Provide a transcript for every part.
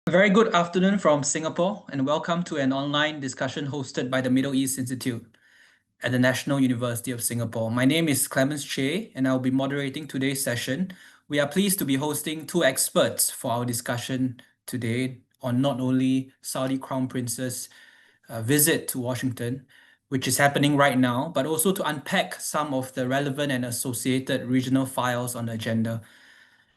A very good afternoon from Singapore, and welcome to an online discussion hosted by the Middle East Institute at the National University of Singapore. My name is Clemens Che, and I'll be moderating today's session. We are pleased to be hosting two experts for our discussion today on not only Saudi Crown Prince's visit to Washington, which is happening right now, but also to unpack some of the relevant and associated regional files on the agenda.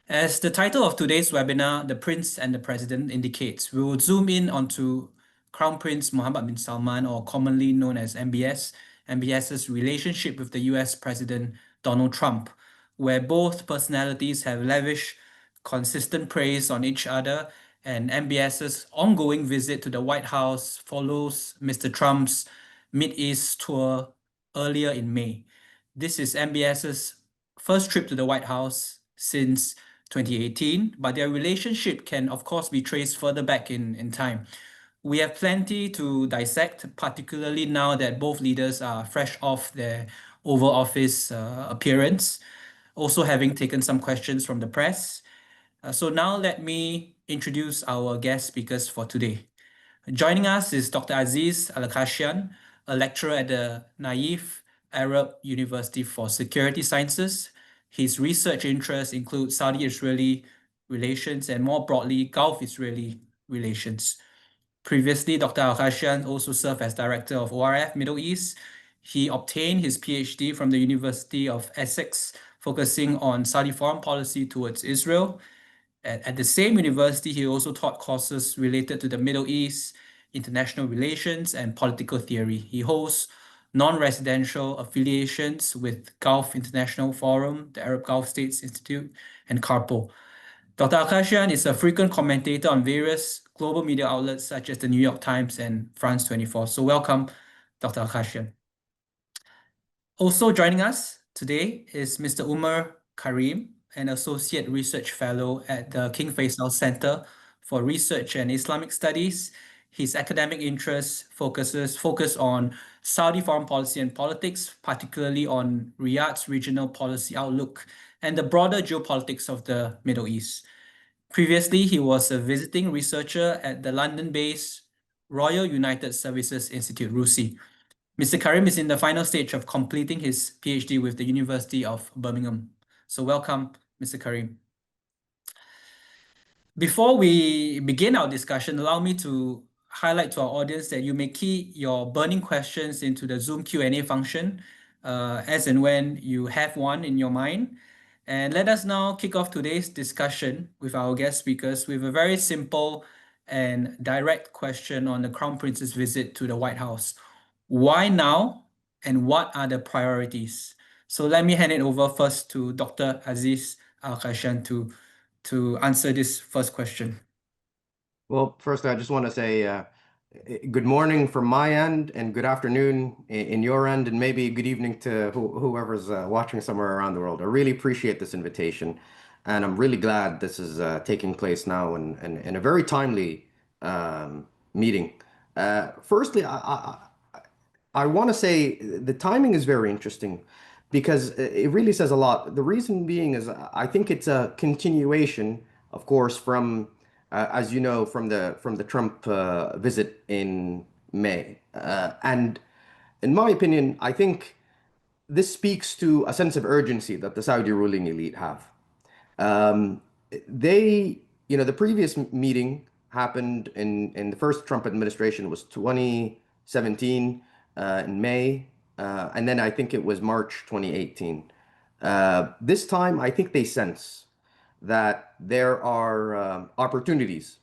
As the title of today's webinar, The Prince and the President, indicates, we will zoom in onto Crown Prince Mohammed bin Salman, or commonly known as MBS, MBS's relationship with the US President Donald Trump, where both personalities have lavished consistent praise on each other, and MBS's ongoing visit to the White House follows Mr. Trump's Mid-East tour earlier in May. This is MBS's first trip to the White House since 2018, but their relationship can, of course, be traced further back in time. We have plenty to dissect, particularly now that both leaders are fresh off their Oval Office appearance, also having taken some questions from the press. So now let me introduce our guest speakers for today. Joining us is Dr. Aziz Al-Khashian, a lecturer at the Naif Arab University for Security Sciences. His research interests include Saudi-Israeli relations and more broadly, Gulf-Israeli relations. Previously, Dr. Al-Khashian also served as director of ORF Middle East. He obtained his PhD from the University of Essex, focusing on Saudi foreign policy towards Israel. At the same university, he also taught courses related to the Middle East, international relations, and political theory. He holds non-residential affiliations with Gulf International Forum, the Arab Gulf States Institute, and CARPO. Dr. Al-Khashian is a frequent commentator on various global media outlets such as the New York Times and France 24. So welcome, Dr. Al-Khashian. Also joining us today is Mr. Umar Karim, an Associate Research Fellow at the King Faisal Center for Research and Islamic Studies. His academic interests focus on Saudi foreign policy and politics, particularly on Riyadh's regional policy outlook and the broader geopolitics of the Middle East. Previously, he was a visiting researcher at the London-based Royal United Services Institute, RUSI. Mr. Karim is in the final stage of completing his PhD with the University of Birmingham. So welcome, Mr. Karim. Before we begin our discussion, allow me to highlight to our audience that you may key your burning questions into the Zoom Q&A function as and when you have one in your mind. And let us now kick off today's discussion with our guest speakers with a very simple and direct question on the Crown Prince's visit to the White House. Why now, and what are the priorities? So let me hand it over first to Dr. Aziz Al-Khashian to answer this first question. Well, first, I just want to say good morning from my end and good afternoon in your end, and maybe good evening to whoever's watching somewhere around the world. I really appreciate this invitation, and I'm really glad this is taking place now in a very timely meeting. Firstly, I want to say the timing is very interesting because it really says a lot. The reason being is I think it's a continuation, of course, from as you know, from the Trump visit in May. And in my opinion, I think this speaks to a sense of urgency that the Saudi ruling elite have. The previous meeting happened in the first Trump administration was 2017 in May, and then I think it was March 2018. This time, I think they sense that there are opportunities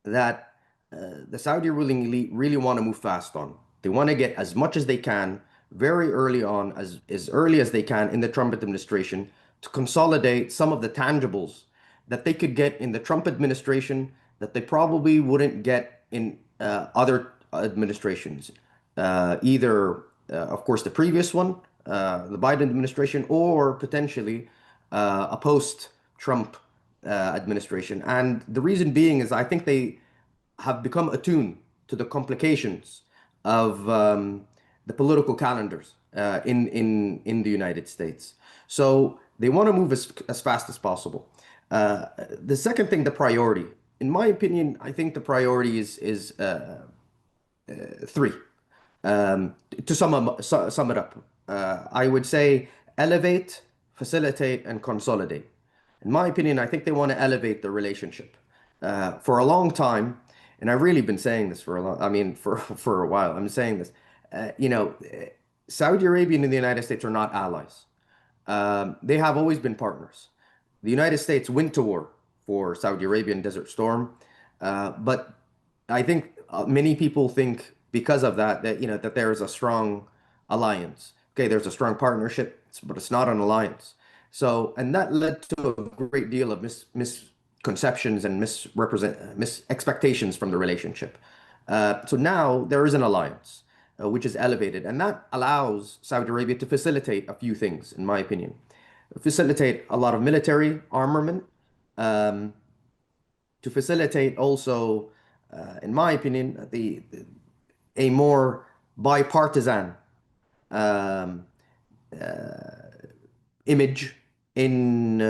that the Saudi ruling elite really want to move fast on. They want to get as much as they can very early on, as early as they can in the Trump administration, to consolidate some of the tangibles that they could get in the Trump administration that they probably wouldn't get in other administrations. Either, of course, the previous one, the Biden administration, or potentially a post-Trump administration. And the reason being is I think they have become attuned to the complications of the political calendars in the United States. So they want to move as fast as possible. The second thing, the priority. in my opinion, I think the priority is three. To sum it up, I would say elevate, facilitate, and consolidate. In my opinion, I think they want to elevate the relationship. For a long time, and I've really been saying this for a long, I mean, for a while, I'm saying this. Saudi Arabia and the United States are not allies. They have always been partners. The United States went to war for Saudi Arabia in Desert Storm, but I think many people think because of that that there is a strong alliance. Okay, there's a strong partnership, but it's not an alliance. So, and that led to a great deal of misconceptions and mis expectations from the relationship. So now there is an alliance, which is elevated, and that allows Saudi Arabia to facilitate a few things, in my opinion. Facilitate a lot of military armament, um, to facilitate also, in my opinion, a more bipartisan um, image in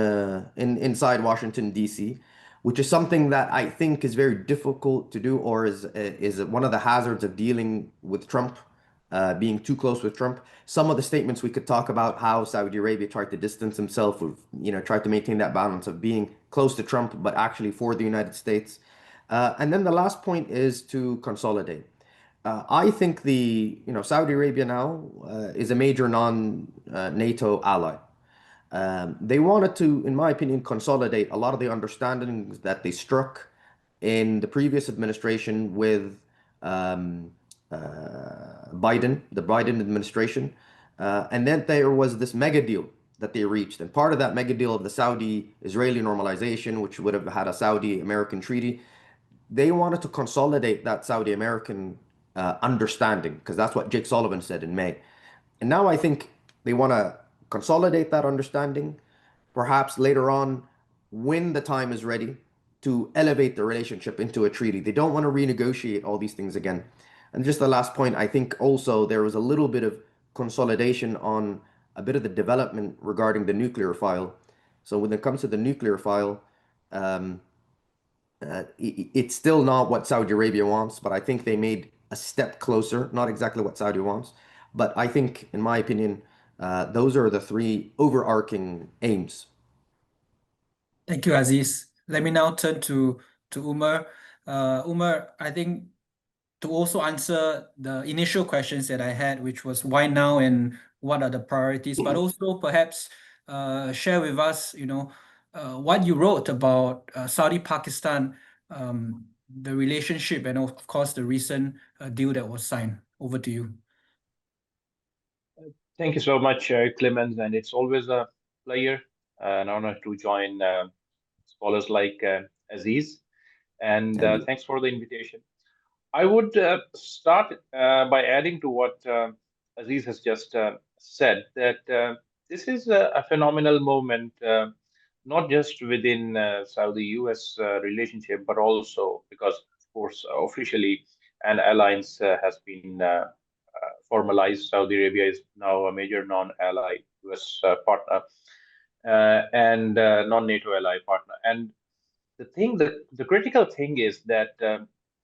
inside Washington D.C., which is something that I think is very difficult to do, or is one of the hazards of dealing with Trump, being too close with Trump. Some of the statements we could talk about how Saudi Arabia tried to distance himself, with, tried to maintain that balance of being close to Trump, but actually for the United States. And then the last point is to consolidate. I think Saudi Arabia now is a major non-NATO ally. They wanted to, in my opinion, consolidate a lot of the understandings that they struck in the previous administration with um, the Biden administration. And then there was this mega deal that they reached. And part of that mega deal of the Saudi-Israeli normalization, which would have had a Saudi-American treaty, they wanted to consolidate that Saudi-American understanding, because that's what Jake Sullivan said in May. And now I think they want to consolidate that understanding, perhaps later on, when the time is ready, to elevate the relationship into a treaty. They don't want to renegotiate all these things again. And just the last point, I think also there was a little bit of consolidation on a bit of the development regarding the nuclear file. So when it comes to the nuclear file, um, it's still not what Saudi Arabia wants, but I think they made a step closer. Not exactly what Saudi wants, but I think, in my opinion, those are the three overarching aims. Thank you, Aziz. Let me now turn to Umar. Umar, I think to also answer the initial questions that I had, which was why now and what are the priorities, but also perhaps share with us, what you wrote about Saudi-Pakistan, the relationship, and of course the recent deal that was signed. Over to you. Thank you so much, Clemens, and it's always a pleasure, an honor to join scholars like Aziz, and And thanks for the invitation. I would start by adding to what Aziz has just said, that this is a phenomenal moment, not just within Saudi-US relationship, but also because, of course, officially an alliance has been formalized. Saudi Arabia is now a major non-ally US partner and non-NATO ally partner. And the critical thing is that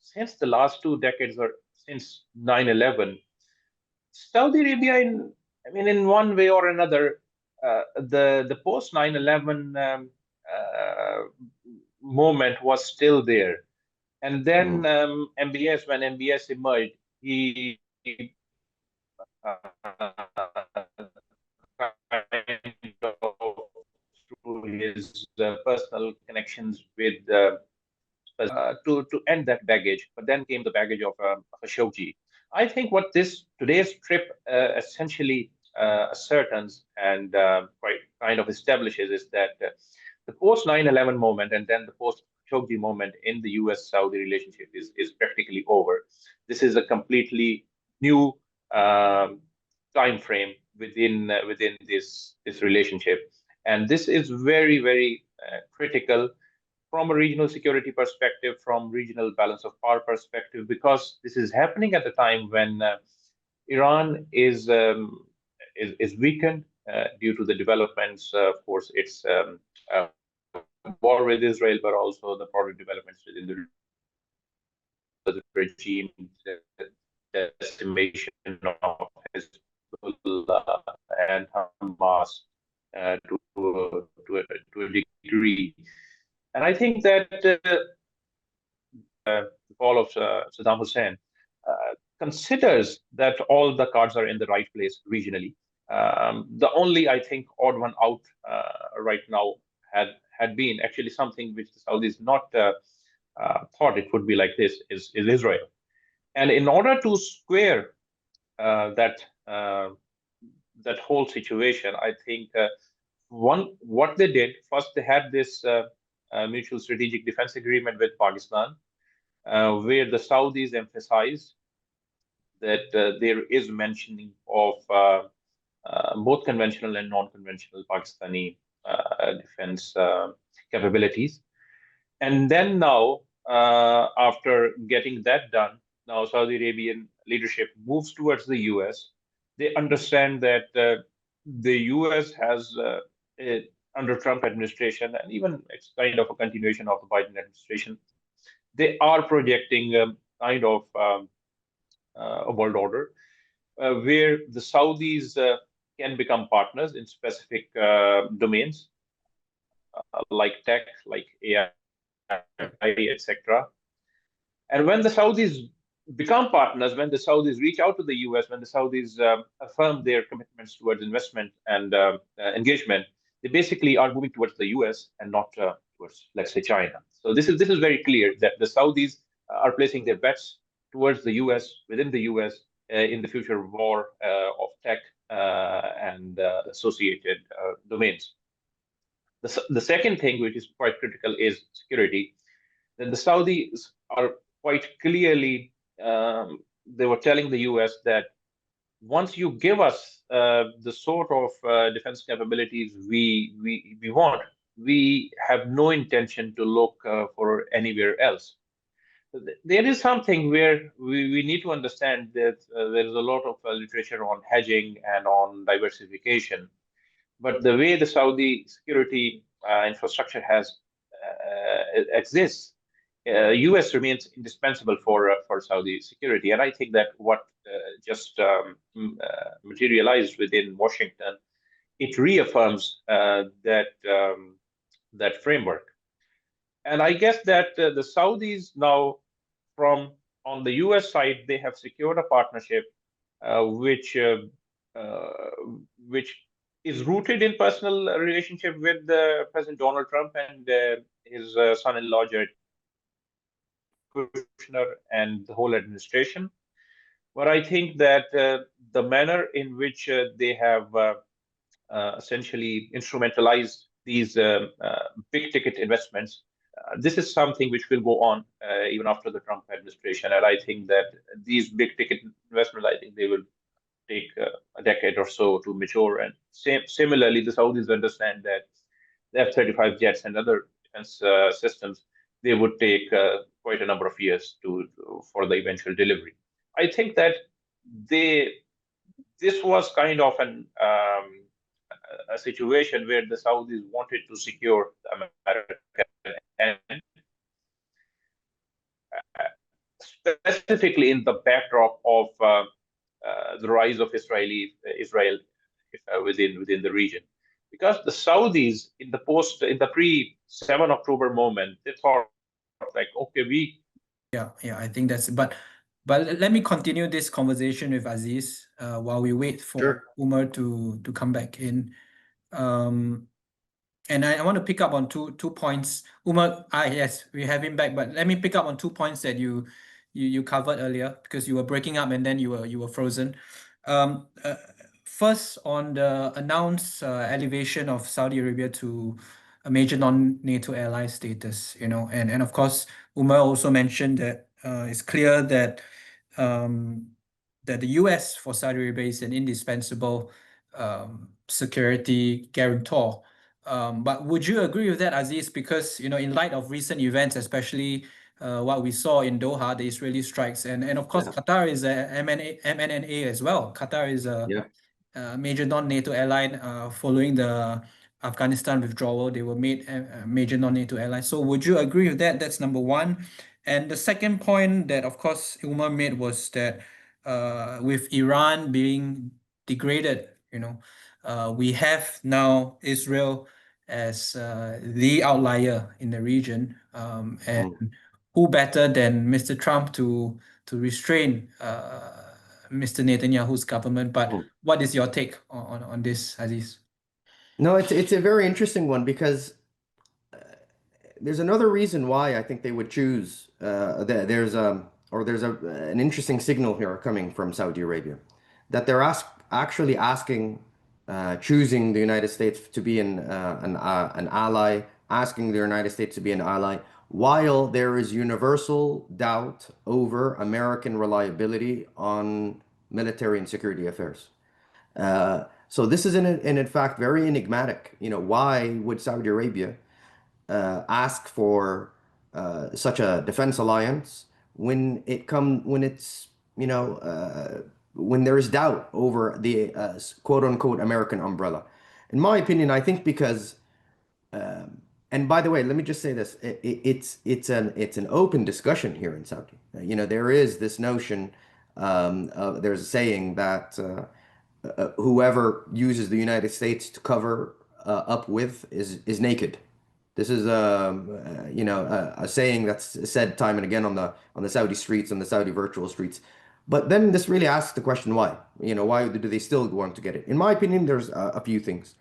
since the last 2 decades, or since 9/11, Saudi Arabia, in one way or another, the post 9/11 moment was still there. And then MBS, when MBS emerged, he through his personal connections with to end that baggage. But then came the baggage of Khashoggi. I think what this today's trip essentially ascertains and quite kind of establishes is that the post 9/11 moment and then the post Khashoggi moment in the US-Saudi relationship is practically over. This is a completely new time frame within this relationship, and this is very very critical from a regional security perspective, from regional balance of power perspective, because this is happening at the time when Iran is weakened due to the developments. Of course, its war with Israel, but also the broader developments within the regime, the decimation of Hezbollah and Hamas to a degree. And I think that the fall of Saddam Hussein considers that all the cards are in the right place regionally. The only, I think, odd one out right now had been actually something which the Saudis not thought it would be like this is Israel. And in order to square that whole situation, I think what they did first, they had this mutual strategic defense agreement with Pakistan, where the Saudis emphasized that there is mentioning of both conventional and non-conventional Pakistani defense capabilities. And then now, after getting that done, now Saudi Arabian leadership moves towards the US. They understand that the US has, under Trump administration, and even it's kind of a continuation of the Biden administration, they are projecting kind of a world order where the Saudis can become partners in specific domains like tech, like AI, etc. And when the Saudis become partners, when the Saudis reach out to the US, when the Saudis affirm their commitments towards investment and engagement, they basically are moving towards the US and not towards, let's say, China. So this is very clear that the Saudis are placing their bets towards the US, within the US, in the future war of tech and associated domains. The second thing, which is quite critical, is security. That the Saudis are quite clearly, they were telling the US that once you give us the sort of defense capabilities we want, we have no intention to look for anywhere else. There is something where we need to understand that there is a lot of literature on hedging and on diversification. But the way the Saudi security infrastructure has exists, U.S. remains indispensable for Saudi security, and I think that what just materialized within Washington, it reaffirms that framework. And I guess that the Saudis now, from on the U.S. side, they have secured a partnership which is rooted in personal relationship with President Donald Trump and his son-in-law Jared Kushner and the whole administration. But I think that the manner in which they have essentially instrumentalized these big-ticket investments, this is something which will go on even after the Trump administration. And I think that these big-ticket investments, I think they will take a decade or so to mature. And similarly, the Saudis understand that the F-35 jets and other defense systems, they would take quite a number of years for the eventual delivery. I think that this was kind of a situation where the Saudis wanted to secure the American end, specifically in the backdrop of the rise of Israel within the region, because the Saudis in the pre-7 October moment, they thought like, okay, Yeah, I think that's it. But let me continue this conversation with Aziz while we wait for Sure. Umar to come back in. And I want to pick up on two points. Umar, yes, we have him back, but let me pick up on 2 points that you covered earlier, because you were breaking up and then you were frozen. First, on the announced elevation of Saudi Arabia to a major non-NATO ally status, and of course, Umar also mentioned that it's clear that the US for Saudi Arabia is an indispensable security guarantor. But would you agree with that, Aziz? Because in light of recent events, especially what we saw in Doha, the Israeli strikes, and of course, Qatar is a MNA as well. Qatar is a major non-NATO ally following the Afghanistan withdrawal, they were made a major non-NATO ally. So would you agree with that? That's number one. And the second point that, of course, Umar made was that with Iran being degraded, we have now Israel as the outlier in the region, and Mm, who better than Mr. Trump to restrain Mr. Netanyahu's government? But mm. what is your take on this, Aziz? No, it's a very interesting one because there's another reason why I think they would choose. There's an interesting signal here coming from Saudi Arabia, that they're actually asking, choosing the United States to be an ally, asking the United States to be an ally, while there is universal doubt over American reliability on military and security affairs. So this is in fact very enigmatic. Why would Saudi Arabia ask for such a defense alliance when there is doubt over the quote unquote American umbrella? In my opinion, I think because and by the way, let me just say this: it's an open discussion here in Saudi. There is this notion. There's a saying that whoever uses the United States to cover up with is naked. This is a saying that's said time and again on the Saudi streets, on the Saudi virtual streets. But then this really asks the question, why? Why do they still want to get it? In my opinion, there's a few things.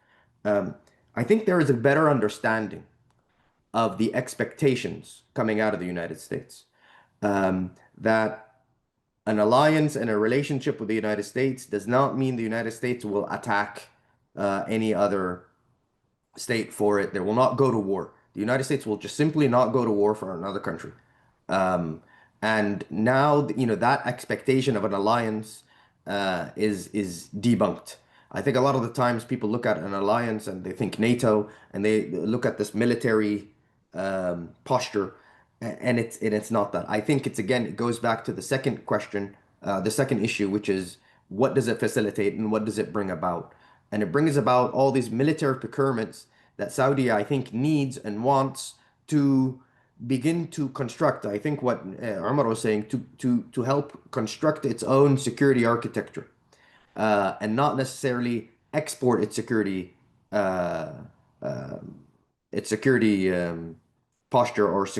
I think there is a better understanding of the expectations coming out of the United States. That an alliance and a relationship with the United States does not mean the United States will attack any other state for it. They will not go to war. The United States will just simply not go to war for another country. And now, that expectation of an alliance is debunked. I think a lot of the times people look at an alliance and they think NATO, and they look at this military posture, and it's not that. I think it goes back to the second question, the second issue, which is what does it facilitate and what does it bring about? And it brings about all these military procurements that Saudi, I think, needs and wants to begin to construct. I think what Umar was saying, to help construct its own security architecture, and not necessarily export uh, uh, its security posture or its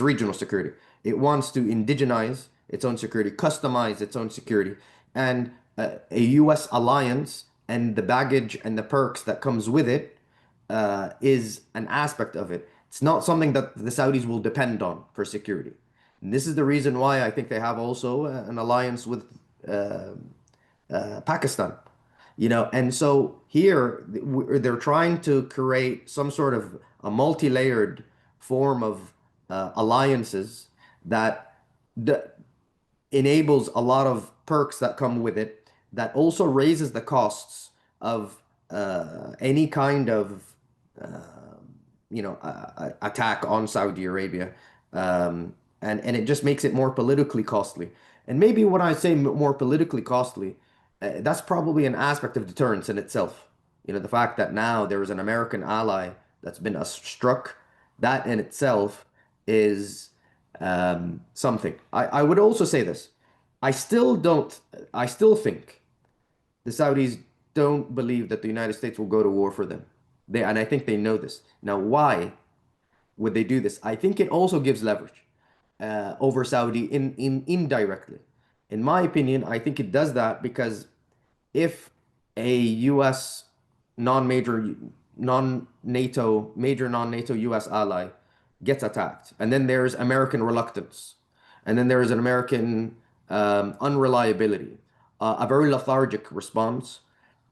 regional security. It wants to indigenize its own security, customize its own security, and a U.S. alliance and the baggage and the perks that comes with it is an aspect of it. It's not something that the Saudis will depend on for security. And this is the reason why I think they have also an alliance with Pakistan. And so here they're trying to create some sort of a multi-layered form of alliances that enables a lot of perks that come with it, that also raises the costs of any kind of attack on Saudi Arabia, and it just makes it more politically costly. And maybe when I say more politically costly, that's probably an aspect of deterrence in itself. The fact that now there is an American ally that's been struck, that in itself is something. I would also say this. I still think the Saudis don't believe that the United States will go to war for them. And I think they know this. Now, why would they do this? I think it also gives leverage over Saudi in indirectly. In my opinion, I think it does that because if a U.S. major non-NATO U.S. ally gets attacked, and then there's American reluctance, and then there is an American unreliability, a very lethargic response.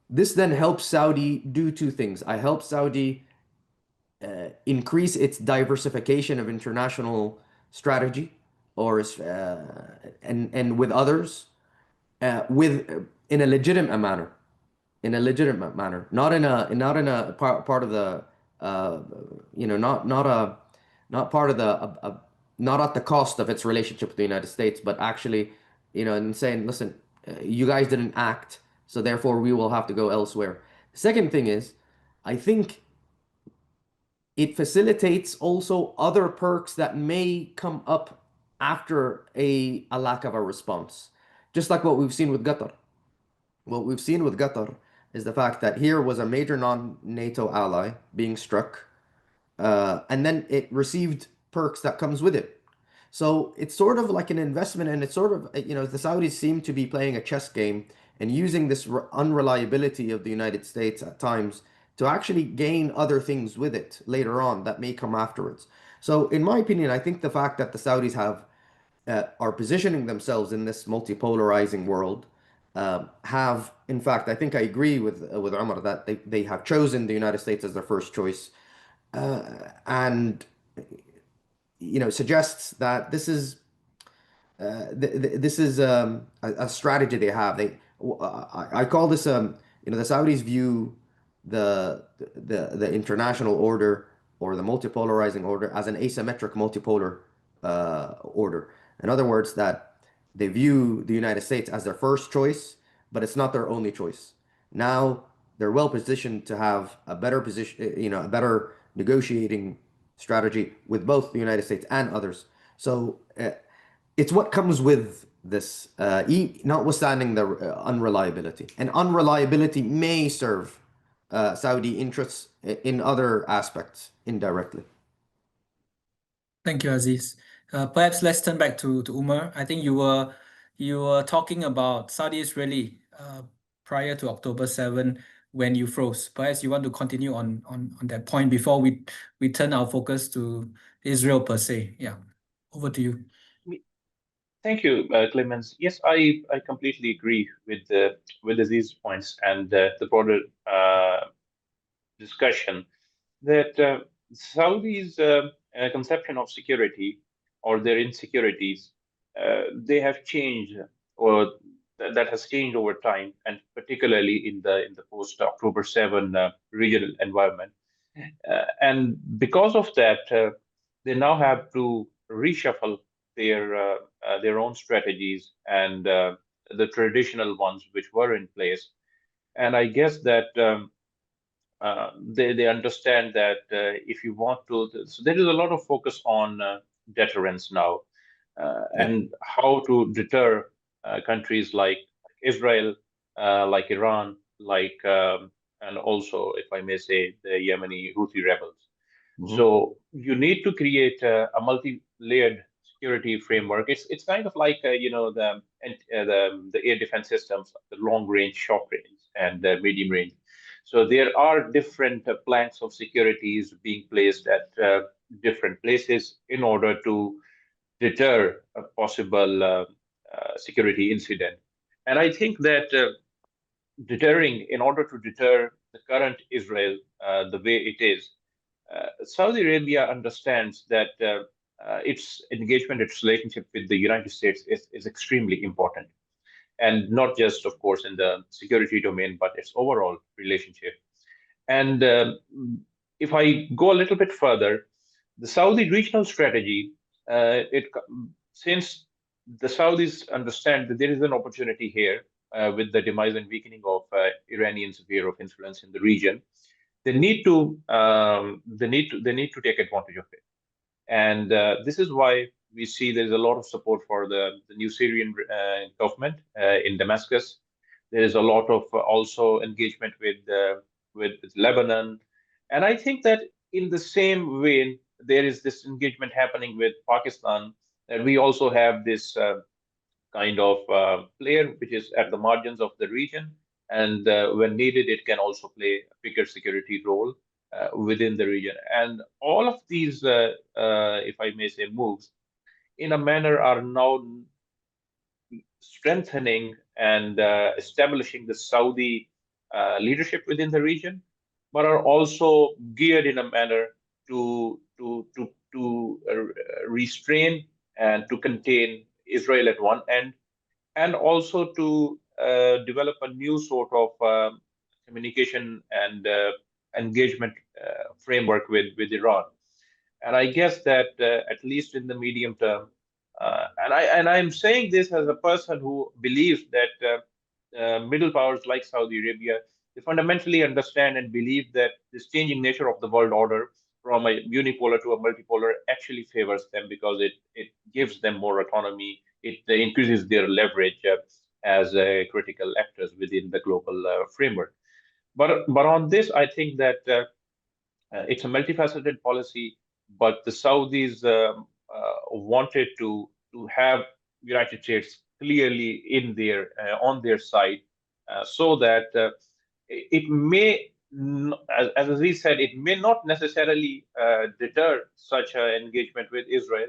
This then helps Saudi do two things. I help Saudi increase its diversification of international strategy, and with others, in a legitimate manner, not in a part of the not at the cost of its relationship with the United States, but actually, and saying, listen, you guys didn't act, so therefore we will have to go elsewhere. The second thing is, I think it facilitates also other perks that may come up after a lack of a response. Just like what we've seen with Qatar. What we've seen with Qatar is the fact that here was a major non-NATO ally being struck, and then it received perks that comes with it. So it's sort of like an investment, and it's sort of, the Saudis seem to be playing a chess game and using this unreliability of the United States at times to actually gain other things with it later on that may come afterwards. So, in my opinion, I think the fact that the Saudis are positioning themselves in this multipolarizing world have, in fact, I think I agree with Umar that they have chosen the United States as their first choice, and suggests that this is a strategy they have. I call this the Saudis view the international order or the multipolarizing order as an asymmetric multipolar order. In other words, that they view the United States as their first choice, but it's not their only choice. Now they're well positioned to have a better position, a better negotiating strategy with both the United States and others. So it's what comes with this, notwithstanding the unreliability. And unreliability may serve Saudi interests in other aspects indirectly. Thank you, Aziz. Perhaps let's turn back to Umar. I think you were talking about Saudi Israeli prior to October 7 when you froze. Perhaps you want to continue on that point before we turn our focus to Israel per se. Yeah, over to you. Thank you, Clemens. Yes, I completely agree with these points and the broader discussion that Saudi's conception of security or their insecurities, they have changed, or that has changed over time, and particularly in the post October 7 regional environment. And because of that, they now have to reshuffle their own strategies and the traditional ones which were in place. And I guess that they understand that if you want to, so there is a lot of focus on deterrence now, and how to deter countries like Israel, like Iran, and also, if I may say, the Yemeni Houthi rebels. Mhm. So you need to create a multi-layered security framework. It's kind of like the air defense systems, the long range, short range, and the medium range. So there are different planks of securities being placed at different places in order to deter a possible security incident. And I think that in order to deter the current Israel the way it is, Saudi Arabia understands that its engagement, its relationship with the United States is extremely important. And not just, of course, in the security domain, but its overall relationship. And if I go a little bit further, the Saudi regional strategy, since the Saudis understand that there is an opportunity here with the demise and weakening of Iranian sphere of influence in the region, they need to take advantage of it. And this is why we see there's a lot of support for the new Syrian government in Damascus. There is a lot of also engagement with Lebanon. And I think that in the same way, there is this engagement happening with Pakistan, that we also have this kind of player which is at the margins of the region. And when needed, it can also play a bigger security role within the region. And all of these, if I may say, moves, in a manner, are now strengthening and establishing the Saudi leadership within the region, but are also geared in a manner to restrain and to contain Israel at one end, and also to develop a new sort of communication and engagement framework with Iran. And I guess that at least in the medium term, and I'm saying this as a person who believes that middle powers like Saudi Arabia they fundamentally understand and believe that this changing nature of the world order from a unipolar to a multipolar actually favors them because it gives them more autonomy. It increases their leverage as critical actors within the global framework. But on this, I think that it's a multifaceted policy. But the Saudis wanted to have United States clearly in their on their side, so that it may, as Aziz said, it may not necessarily deter such an engagement with Israel,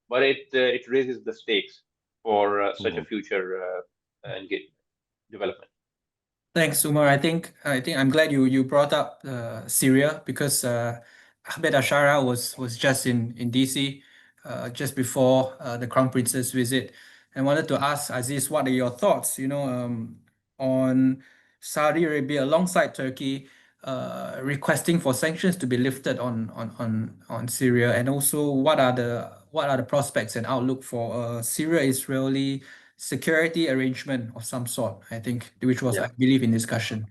but it raises the stakes for such a Mhm. future engagement development. Thanks, Umar. I think I'm glad you brought up Syria because Ahmed Ashara was just in DC just before the Crown Prince's visit. I wanted to ask Aziz, what are your thoughts, on Saudi Arabia alongside Turkey requesting for sanctions to be lifted on Syria, and also what are the prospects and outlook for Syria-Israeli security arrangement of some sort, I think, which was, I Yeah. believe, in discussion.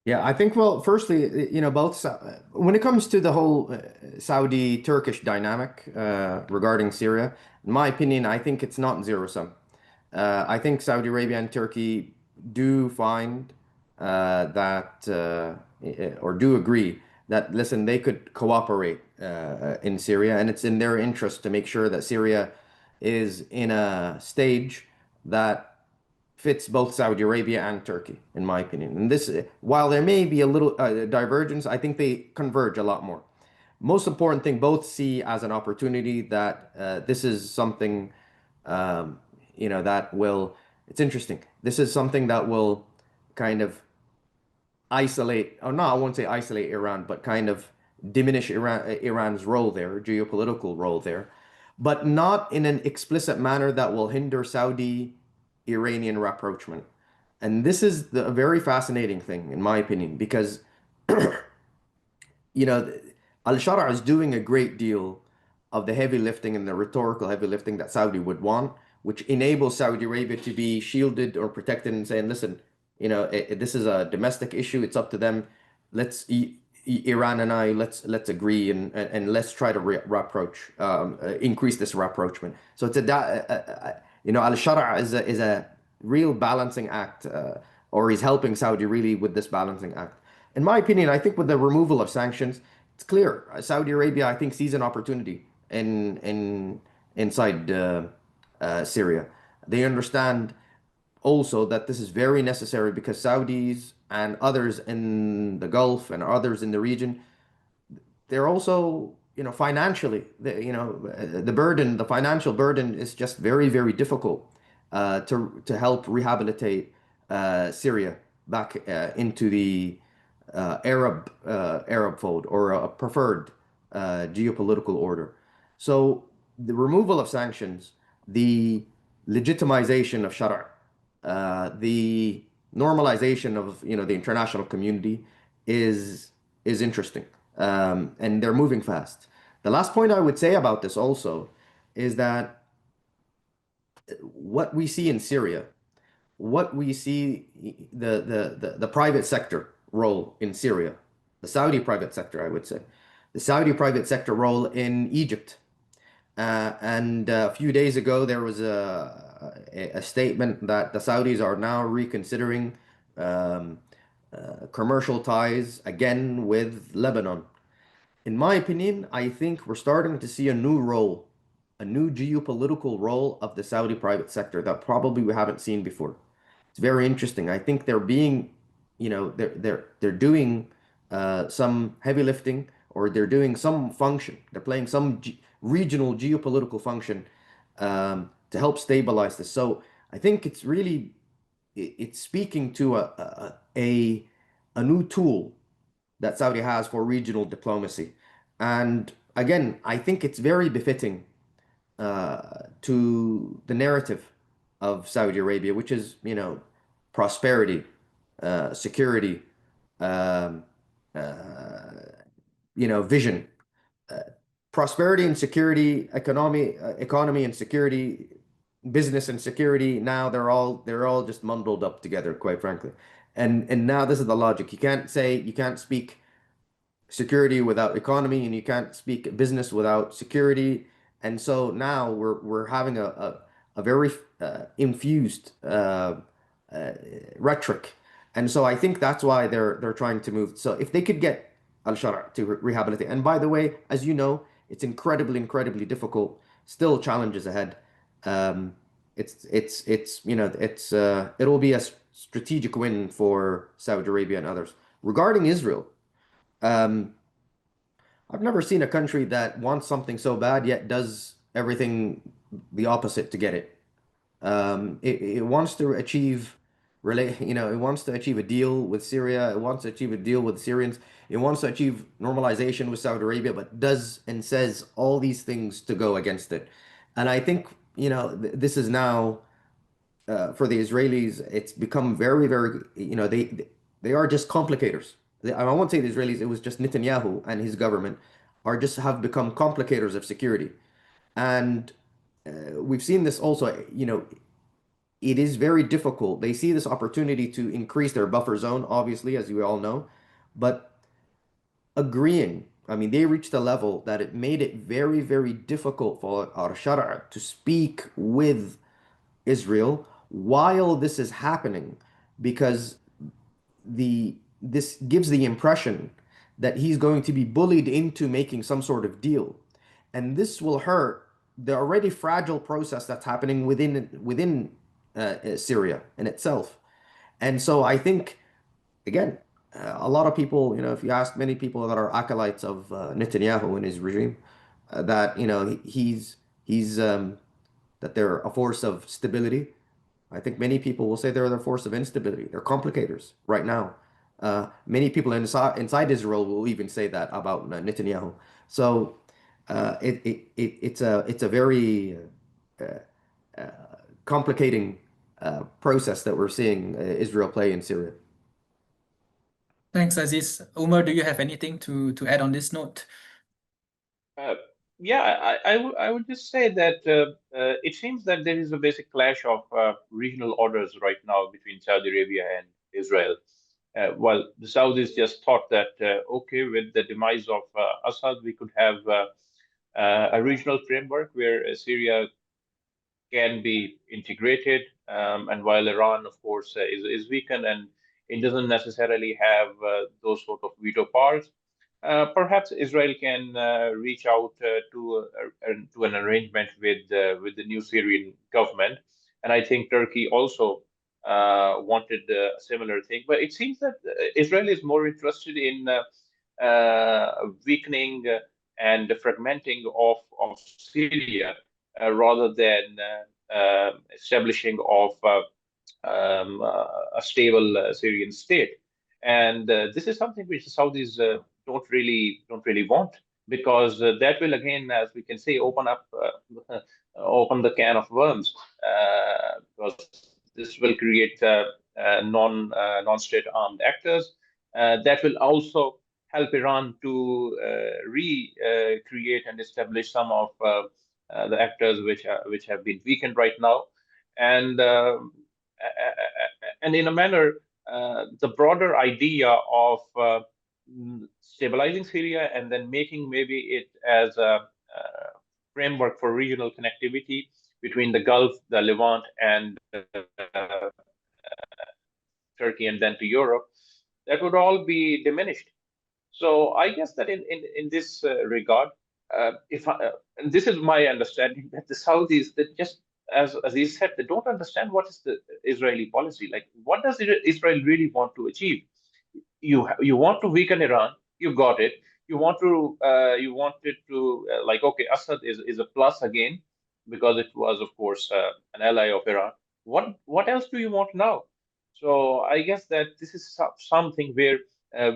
Yeah, I think, well, firstly, when it comes to the whole Saudi-Turkish dynamic regarding Syria, in my opinion, I think it's not zero sum. I think Saudi Arabia and Turkey do find or do agree that, listen, they could cooperate in Syria, and it's in their interest to make sure that Syria is in a stage that fits both Saudi Arabia and Turkey, in my opinion. And this, while there may be a little divergence, I think they converge a lot more. Most important thing, both see as an opportunity that this is something, that will, it's interesting. This is something that will kind of isolate, or no, I won't say isolate Iran, but kind of diminish Iran's role there, geopolitical role there, but not in an explicit manner that will hinder Saudi Iranian rapprochement. And this is a very fascinating thing, in my opinion, because you know, Al-Shara is doing a great deal of the heavy lifting and the rhetorical heavy lifting that Saudi would want, which enables Saudi Arabia to be shielded or protected and saying, listen, this is a domestic issue. It's up to them. Let's Iran and I let's agree and let's try to rapproach, increase this rapprochement. So it's Al-Shara is a real balancing act, or he's helping Saudi really with this balancing act. In my opinion, I think with the removal of sanctions, it's clear. Saudi Arabia, I think, sees an opportunity inside Syria. They understand also that this is very necessary because Saudis and others in the Gulf and others in the region, they're also, financially, the financial burden is just very, very difficult to help rehabilitate Syria back into the Arab fold or a preferred geopolitical order. So the removal of sanctions, the legitimization of Shara', the normalization of the international community is interesting, and they're moving fast. The last point I would say about this also is that what we see in Syria, what we see the private sector role in Syria, the Saudi private sector, I would say, the Saudi private sector role in Egypt. And a few days ago, there was a statement that the Saudis are now reconsidering commercial ties again with Lebanon. In my opinion, I think we're starting to see a new role, a new geopolitical role of the Saudi private sector that probably we haven't seen before. It's very interesting. I think they're being, they're doing some heavy lifting, or they're doing some function. They're playing some regional geopolitical function to help stabilize this. So I think it's speaking to a new tool that Saudi has for regional diplomacy. And again, I think it's very befitting to the narrative of Saudi Arabia, which is, prosperity, security, um, uh, vision. Uh, Prosperity and security, economy and security, business and security. Now they're all just mumbled up together, quite frankly. And now this is the logic. You can't speak security without economy, and you can't speak business without security. And so now we're having a very infused rhetoric. And so I think that's why they're trying to move. So if they could get Al-Shara to rehabilitate, and by the way, as you know, it's incredibly difficult. Still challenges ahead. It'll be a strategic win for Saudi Arabia and others. Regarding Israel, I've never seen a country that wants something so bad yet does everything the opposite to get it. It wants to achieve it wants to achieve a deal with Syria. It wants to achieve a deal with the Syrians. It wants to achieve normalization with Saudi Arabia, but does and says all these things to go against it. And I think, this is now for the Israelis, it's become very, they are just complicators. I won't say the Israelis, it was just Netanyahu and his government have become complicators of security. And we've seen this also, it is very difficult. They see this opportunity to increase their buffer zone, obviously, as we all know, but agreeing. I mean, they reached a level that it made it very difficult for Al-Shara to speak with Israel while this is happening, because this gives the impression that he's going to be bullied into making some sort of deal. And this will hurt the already fragile process that's happening within Syria in itself. And so I think, again, a lot of people, if you ask many people that are acolytes of Netanyahu and his regime, that that they're a force of stability. I think many people will say they're a force of instability. They're complicators right now. Many people inside Israel will even say that about Netanyahu. So it's a very complicating process that we're seeing Israel play in Syria. Thanks, Aziz. Umar, do you have anything to add on this note? Yeah, I would just say that it seems that there is a basic clash of regional orders right now between Saudi Arabia and Israel. While the Saudis just thought that, okay, with the demise of Assad, we could have a regional framework where Syria can be integrated, and while Iran, of course, is weakened and it doesn't necessarily have those sort of veto powers. Perhaps Israel can reach out to an arrangement with the new Syrian government, and I think Turkey also wanted a similar thing. But it seems that Israel is more interested in weakening and fragmenting of Syria rather than establishing of a stable Syrian state. And this is something which the Saudis don't really want, because that will again, as we can say, open the can of worms, because this will create non-state armed actors. That will also help Iran to recreate and establish some of the actors which have been weakened right now, and in a manner, the broader idea of stabilizing Syria and then making maybe it as a framework for regional connectivity between the Gulf, the Levant, and Turkey, and then to Europe, that would all be diminished. So I guess that in this regard, and this is my understanding, that the Saudis, that just as he said, they don't understand what is the Israeli policy. Like, what does Israel really want to achieve? You want to weaken Iran, you got it. You wanted to like, okay, Assad is a plus again, because it was, of course, an ally of Iran. What else do you want now? So I guess that this is something where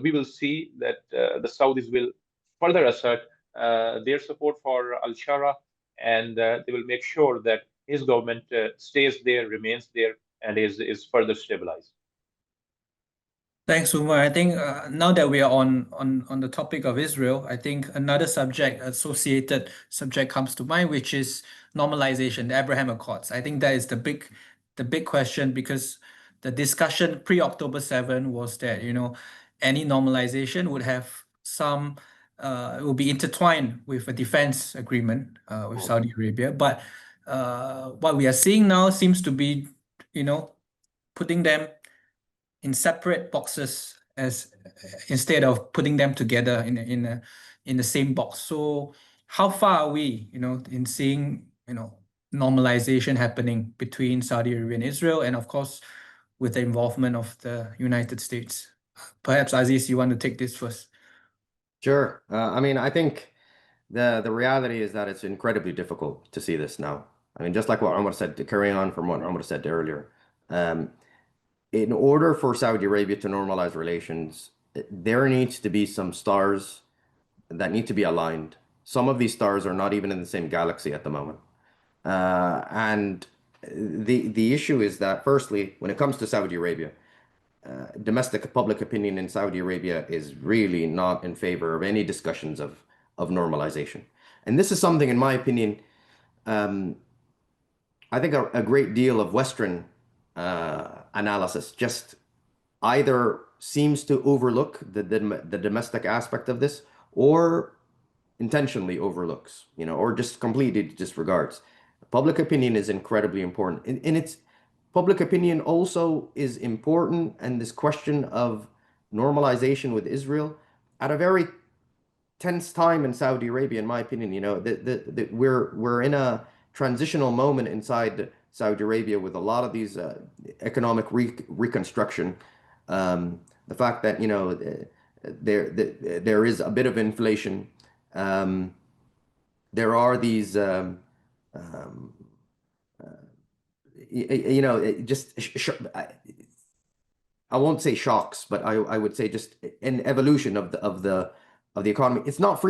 we will see that the Saudis will further assert their support for Al-Shara, and they will make sure that his government stays there, remains there, and is further stabilized. Thanks, Umar. I think now that we are on the topic of Israel, I think another associated subject comes to mind, which is normalization, the Abraham Accords. I think that is the big question, because the discussion pre-October 7 was that, any normalization would have some, it will be intertwined with a defense agreement with Saudi Arabia. But what we are seeing now seems to be, putting them in separate boxes as instead of putting them together in the same box. So how far are we, in seeing, normalization happening between Saudi Arabia and Israel, and of course, with the involvement of the United States? Perhaps Aziz, you want to take this first? Sure. I mean, I think the reality is that it's incredibly difficult to see this now. I mean, just like what Omar said, to carry on from what Omar said earlier, in order for Saudi Arabia to normalize relations, there needs to be some stars that need to be aligned. Some of these stars are not even in the same galaxy at the moment. And the issue is that, firstly, when it comes to Saudi Arabia, domestic public opinion in Saudi Arabia is really not in favor of any discussions of normalization. And this is something, in my opinion, I think a great deal of Western analysis just either seems to overlook the domestic aspect of this, or intentionally overlooks, or just completely disregards. Public opinion is incredibly important. And it's public opinion also is important, and this question of normalization with Israel at a very tense time in Saudi Arabia, in my opinion. We're in a transitional moment inside Saudi Arabia with a lot of these economic reconstruction. The fact that there is a bit of inflation. There are these I won't say shocks, but I would say just an evolution of the economy. It's not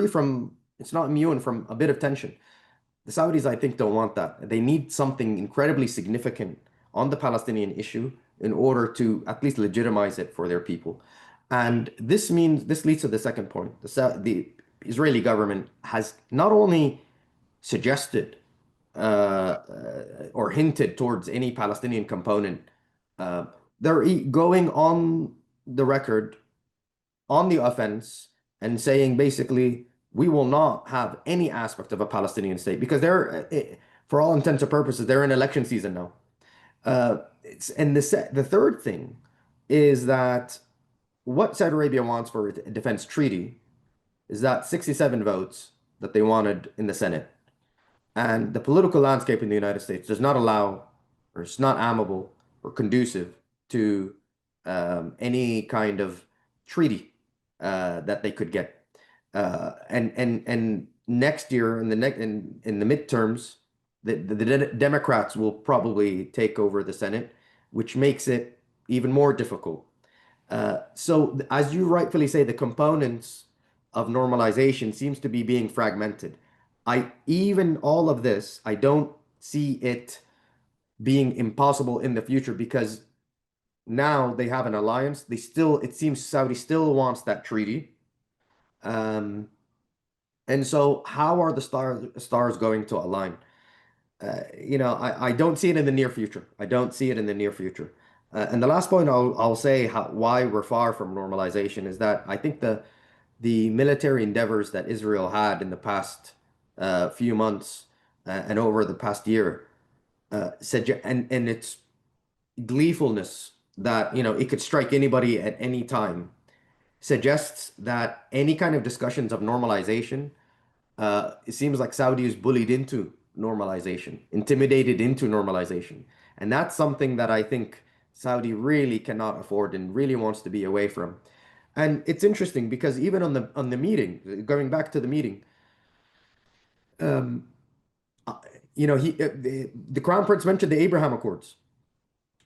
immune from a bit of tension. The Saudis, I think, don't want that. They need something incredibly significant on the Palestinian issue in order to at least legitimize it for their people. And this leads to the second point. The Israeli government has not only suggested or hinted towards any Palestinian component, they're going on the record on the offense and saying basically, we will not have any aspect of a Palestinian state, because for all intents and purposes, they're in election season now. And the third thing is that what Saudi Arabia wants for a defense treaty is that 67 votes that they wanted in the Senate. And the political landscape in the United States does not allow, or it's not amenable or conducive to any kind of treaty that they could get. And next year in the midterms, the Democrats will probably take over the Senate, which makes it even more difficult. So as you rightfully say, the components of normalization seems to be being fragmented. Even all of this, I don't see it being impossible in the future, because now they have an alliance. It seems Saudi still wants that treaty. And so how are the stars going to align? I don't see it in the near future. I don't see it in the near future. And the last point I'll say why we're far from normalization is that I think the military endeavors that Israel had in the past few months and over the past year, and its gleefulness that it could strike anybody at any time, suggests that any kind of discussions of normalization, it seems like Saudi is bullied into normalization, intimidated into normalization. And that's something that I think Saudi really cannot afford and really wants to be away from. And it's interesting because even on the meeting, going back to the meeting, the Crown Prince mentioned the Abraham Accords.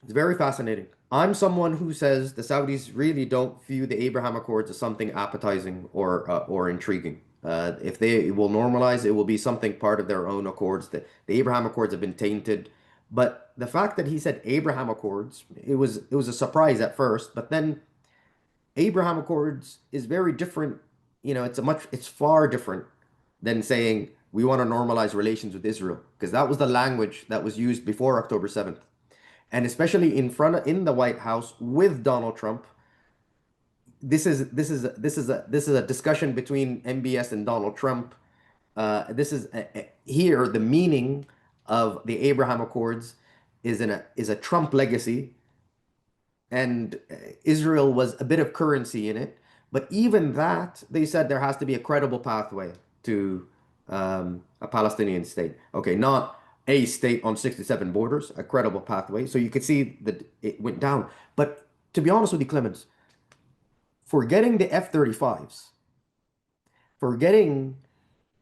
It's very fascinating. I'm someone who says the Saudis really don't view the Abraham Accords as something appetizing or intriguing. If they will normalize, it will be something part of their own accords. The Abraham Accords have been tainted. But the fact that he said Abraham Accords, it was a surprise at first. But then Abraham Accords is very different. It's far different than saying we want to normalize relations with Israel, because that was the language that was used before October 7th. and especially in the White House with Donald Trump. This is a discussion between MBS and Donald Trump. Here the meaning of the Abraham Accords is a Trump legacy, and Israel was a bit of currency in it. But even that, they said there has to be a credible pathway to a Palestinian state. Okay, not a state on 67 borders, a credible pathway. So you could see that it went down. But to be honest with you, Clemens, forgetting the F-35s, forgetting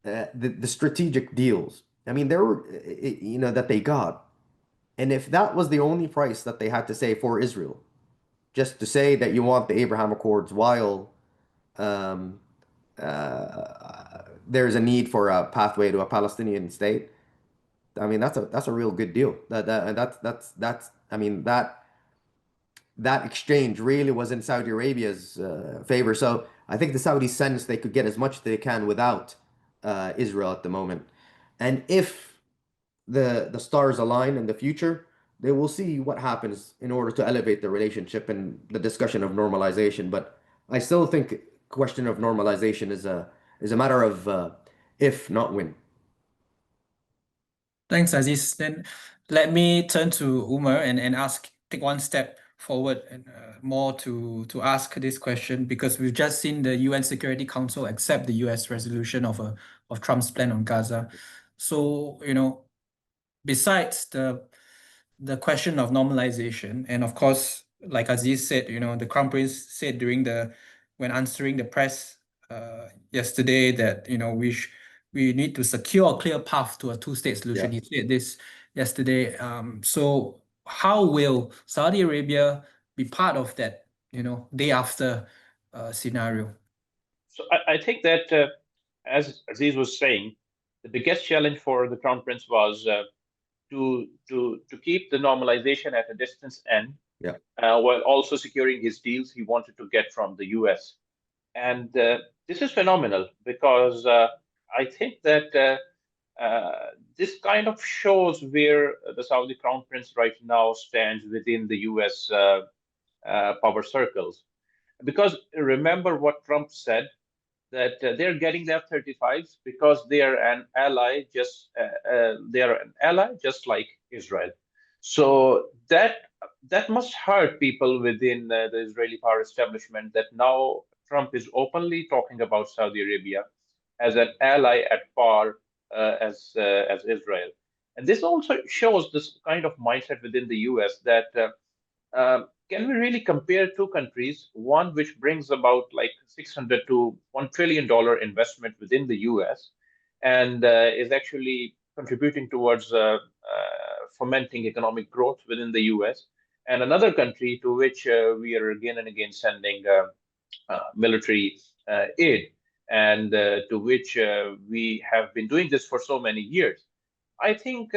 the strategic deals, I mean, there were, that they got. And if that was the only price that they had to say for Israel, just to say that you want the Abraham Accords while there's a need for a pathway to a Palestinian state, I mean, that's a real good deal. I mean, that exchange really was in Saudi Arabia's favor. So I think the Saudis sense they could get as much as they can without Israel at the moment. And if the stars align in the future, they will see what happens in order to elevate the relationship and the discussion of normalization. But I still think question of normalization is a matter of if, not when. Thanks, Aziz. Then let me turn to Umar and take one step forward and more to ask this question, because we've just seen the UN Security Council accept the US resolution of Trump's plan on Gaza. So, besides the question of normalization, and of course, like Aziz said, the Crown Prince said when answering the press yesterday that we need to secure a clear path to a two-state solution. Yeah. He said this yesterday. So how will Saudi Arabia be part of that, day after scenario? So I think that, as Aziz was saying, the biggest challenge for the Crown Prince was to keep the normalization at a distance end, Yeah. while also securing his deals he wanted to get from the US. And this is phenomenal, because I think that this kind of shows where the Saudi Crown Prince right now stands within the US power circles. Because remember what Trump said, that they're getting their F-35s because they are an ally, just like Israel. So that must hurt people within the Israeli power establishment, that now Trump is openly talking about Saudi Arabia as an ally at par as Israel. And this also shows this kind of mindset within the US, that can we really compare two countries, one which brings about like 600 to $1 trillion investment within the US and is actually contributing towards fomenting economic growth within the US, and another country to which we are again and again sending military aid, and to which we have been doing this for so many years. I think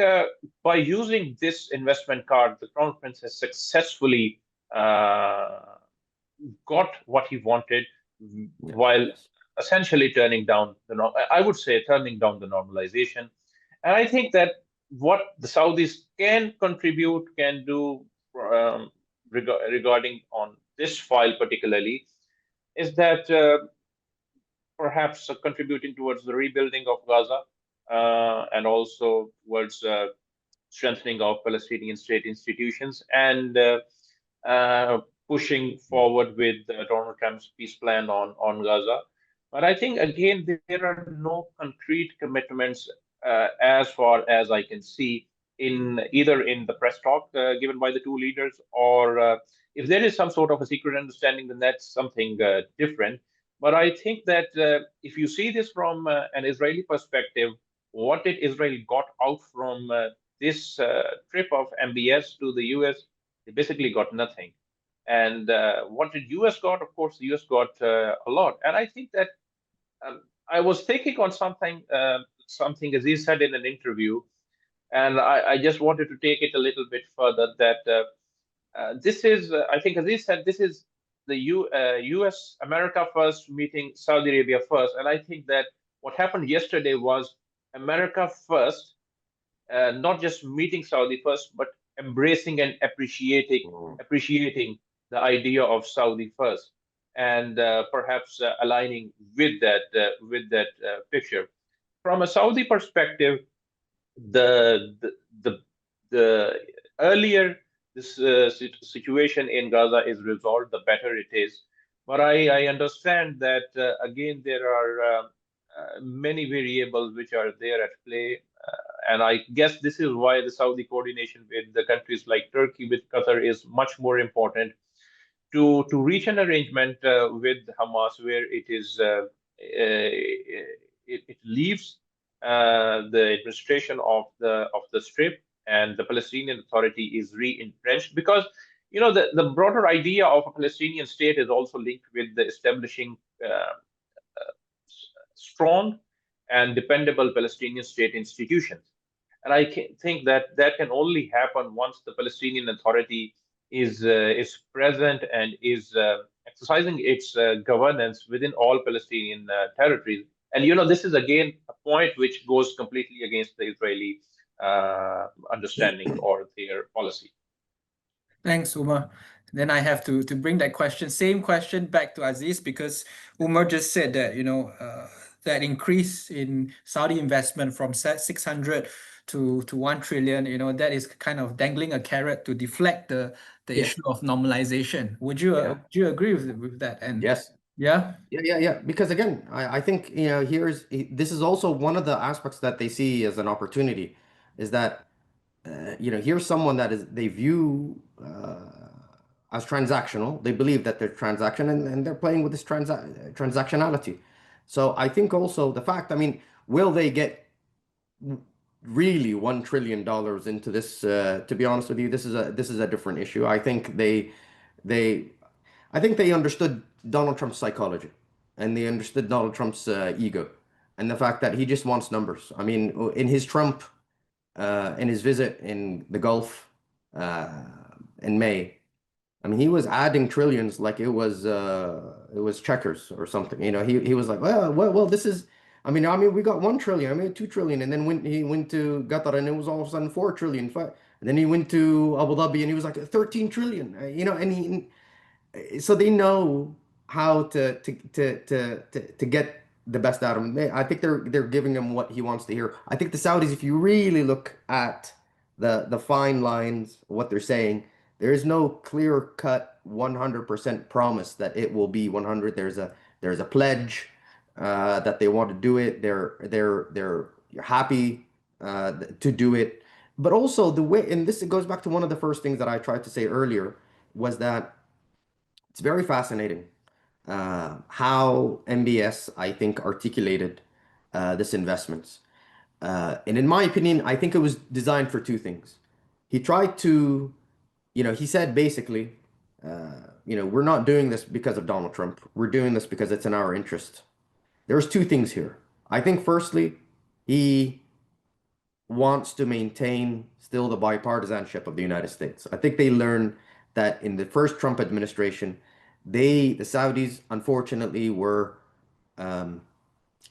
by using this investment card, the Crown Prince has successfully got what he wanted, while essentially turning down turning down the normalization. And I think that what the Saudis can contribute, can do regarding on this file particularly, is that perhaps contributing towards the rebuilding of Gaza, and also towards strengthening of Palestinian state institutions, and pushing forward with Donald Trump's peace plan on Gaza. But I think, again, there are no concrete commitments as far as I can see, either in the press talk given by the two leaders, or if there is some sort of a secret understanding, then that's something different. But I think that if you see this from an Israeli perspective, what did Israel got out from this trip of MBS to the US? They basically got nothing. And what did US got? Of course, the US got a lot. And I think that I was thinking on something Aziz said in an interview, and I just wanted to take it a little bit further, that this is, I think Aziz said, this is the US, America first meeting Saudi Arabia first. And I think that what happened yesterday was America first, not just meeting Saudi first, but embracing and appreciating the idea of Saudi first, and perhaps aligning with that picture. From a Saudi perspective, the the the, the earlier this situation in Gaza is resolved, the better it is. But I understand that again there are many variables which are there at play, and I guess this is why the Saudi coordination with the countries like Turkey, with Qatar, is much more important to reach an arrangement with Hamas where it leaves the administration of the Strip, and the Palestinian Authority is re-entrenched, because the broader idea of a Palestinian state is also linked with the establishing strong and dependable Palestinian state institutions. And I think that that can only happen once the Palestinian Authority is present and is exercising its governance within all Palestinian territories. And this is again a point which goes completely against the Israeli understanding or their policy. Thanks, Umar. Then I have to bring that same question back to Aziz, because Umar just said that, that increase in Saudi investment from 600 to 1 trillion, that is kind of dangling a carrot to deflect the Yeah. issue of normalization. Would you Yeah. do you agree with that? And Yes. yeah, Yeah. Because again, I think, this is also one of the aspects that they see as an opportunity, is that, here's someone they view as transactional. They believe that they're transaction, and they're playing with this transactionality. So I think also the fact, will they get really $1 trillion into this? To be honest with you, this is a different issue. I think they understood Donald Trump's psychology, and they understood Donald Trump's ego, and the fact that he just wants numbers. In his visit in the Gulf in May, he was adding trillions like it was checkers or something. He was like, well, this is. We got 1 trillion. 2 trillion, and then he went to Qatar, and it was all of a sudden 4 trillion. And then he went to Abu Dhabi, and he was like 13 trillion. So they know how to get the best out of him. I think they're giving him what he wants to hear. I think the Saudis, if you really look at the fine lines, what they're saying, there is no clear-cut 100% promise that it will be 100. There's a pledge that they want to do it. They're happy to do it. But also the way, and this goes back to one of the first things that I tried to say earlier, was that it's very fascinating how MBS, I think, articulated this investments. And in my opinion, I think it was designed for two things. He tried to, he said basically, we're not doing this because of Donald Trump. We're doing this because it's in our interest. There's two things here. I think firstly, he wants to maintain still the bipartisanship of the United States. I think they learned that in the first Trump administration, the Saudis, unfortunately, were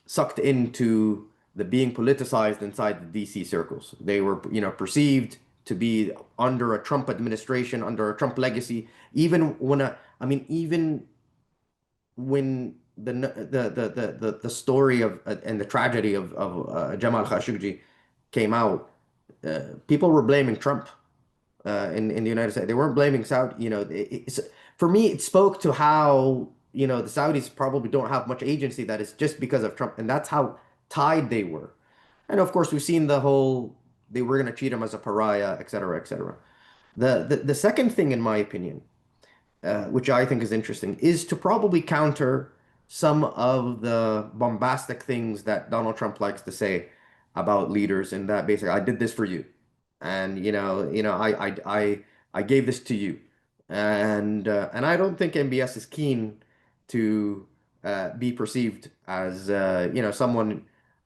sucked into the being politicized inside the DC circles. They were, perceived to be under a Trump administration, under a Trump legacy. Even when the story of and the tragedy of Jamal Khashoggi came out, people were blaming Trump in the United States. They weren't blaming Saudi. For me, it spoke to how the Saudis probably don't have much agency. That is just because of Trump, and that's how tied they were. And of course, we've seen the whole they were going to treat him as a pariah, et cetera, et cetera. The second thing, in my opinion, which I think is interesting, is to probably counter some of the bombastic things that Donald Trump likes to say about leaders, and that basically, I did this for you, and I gave this to you, and I don't think MBS is keen to be perceived as someone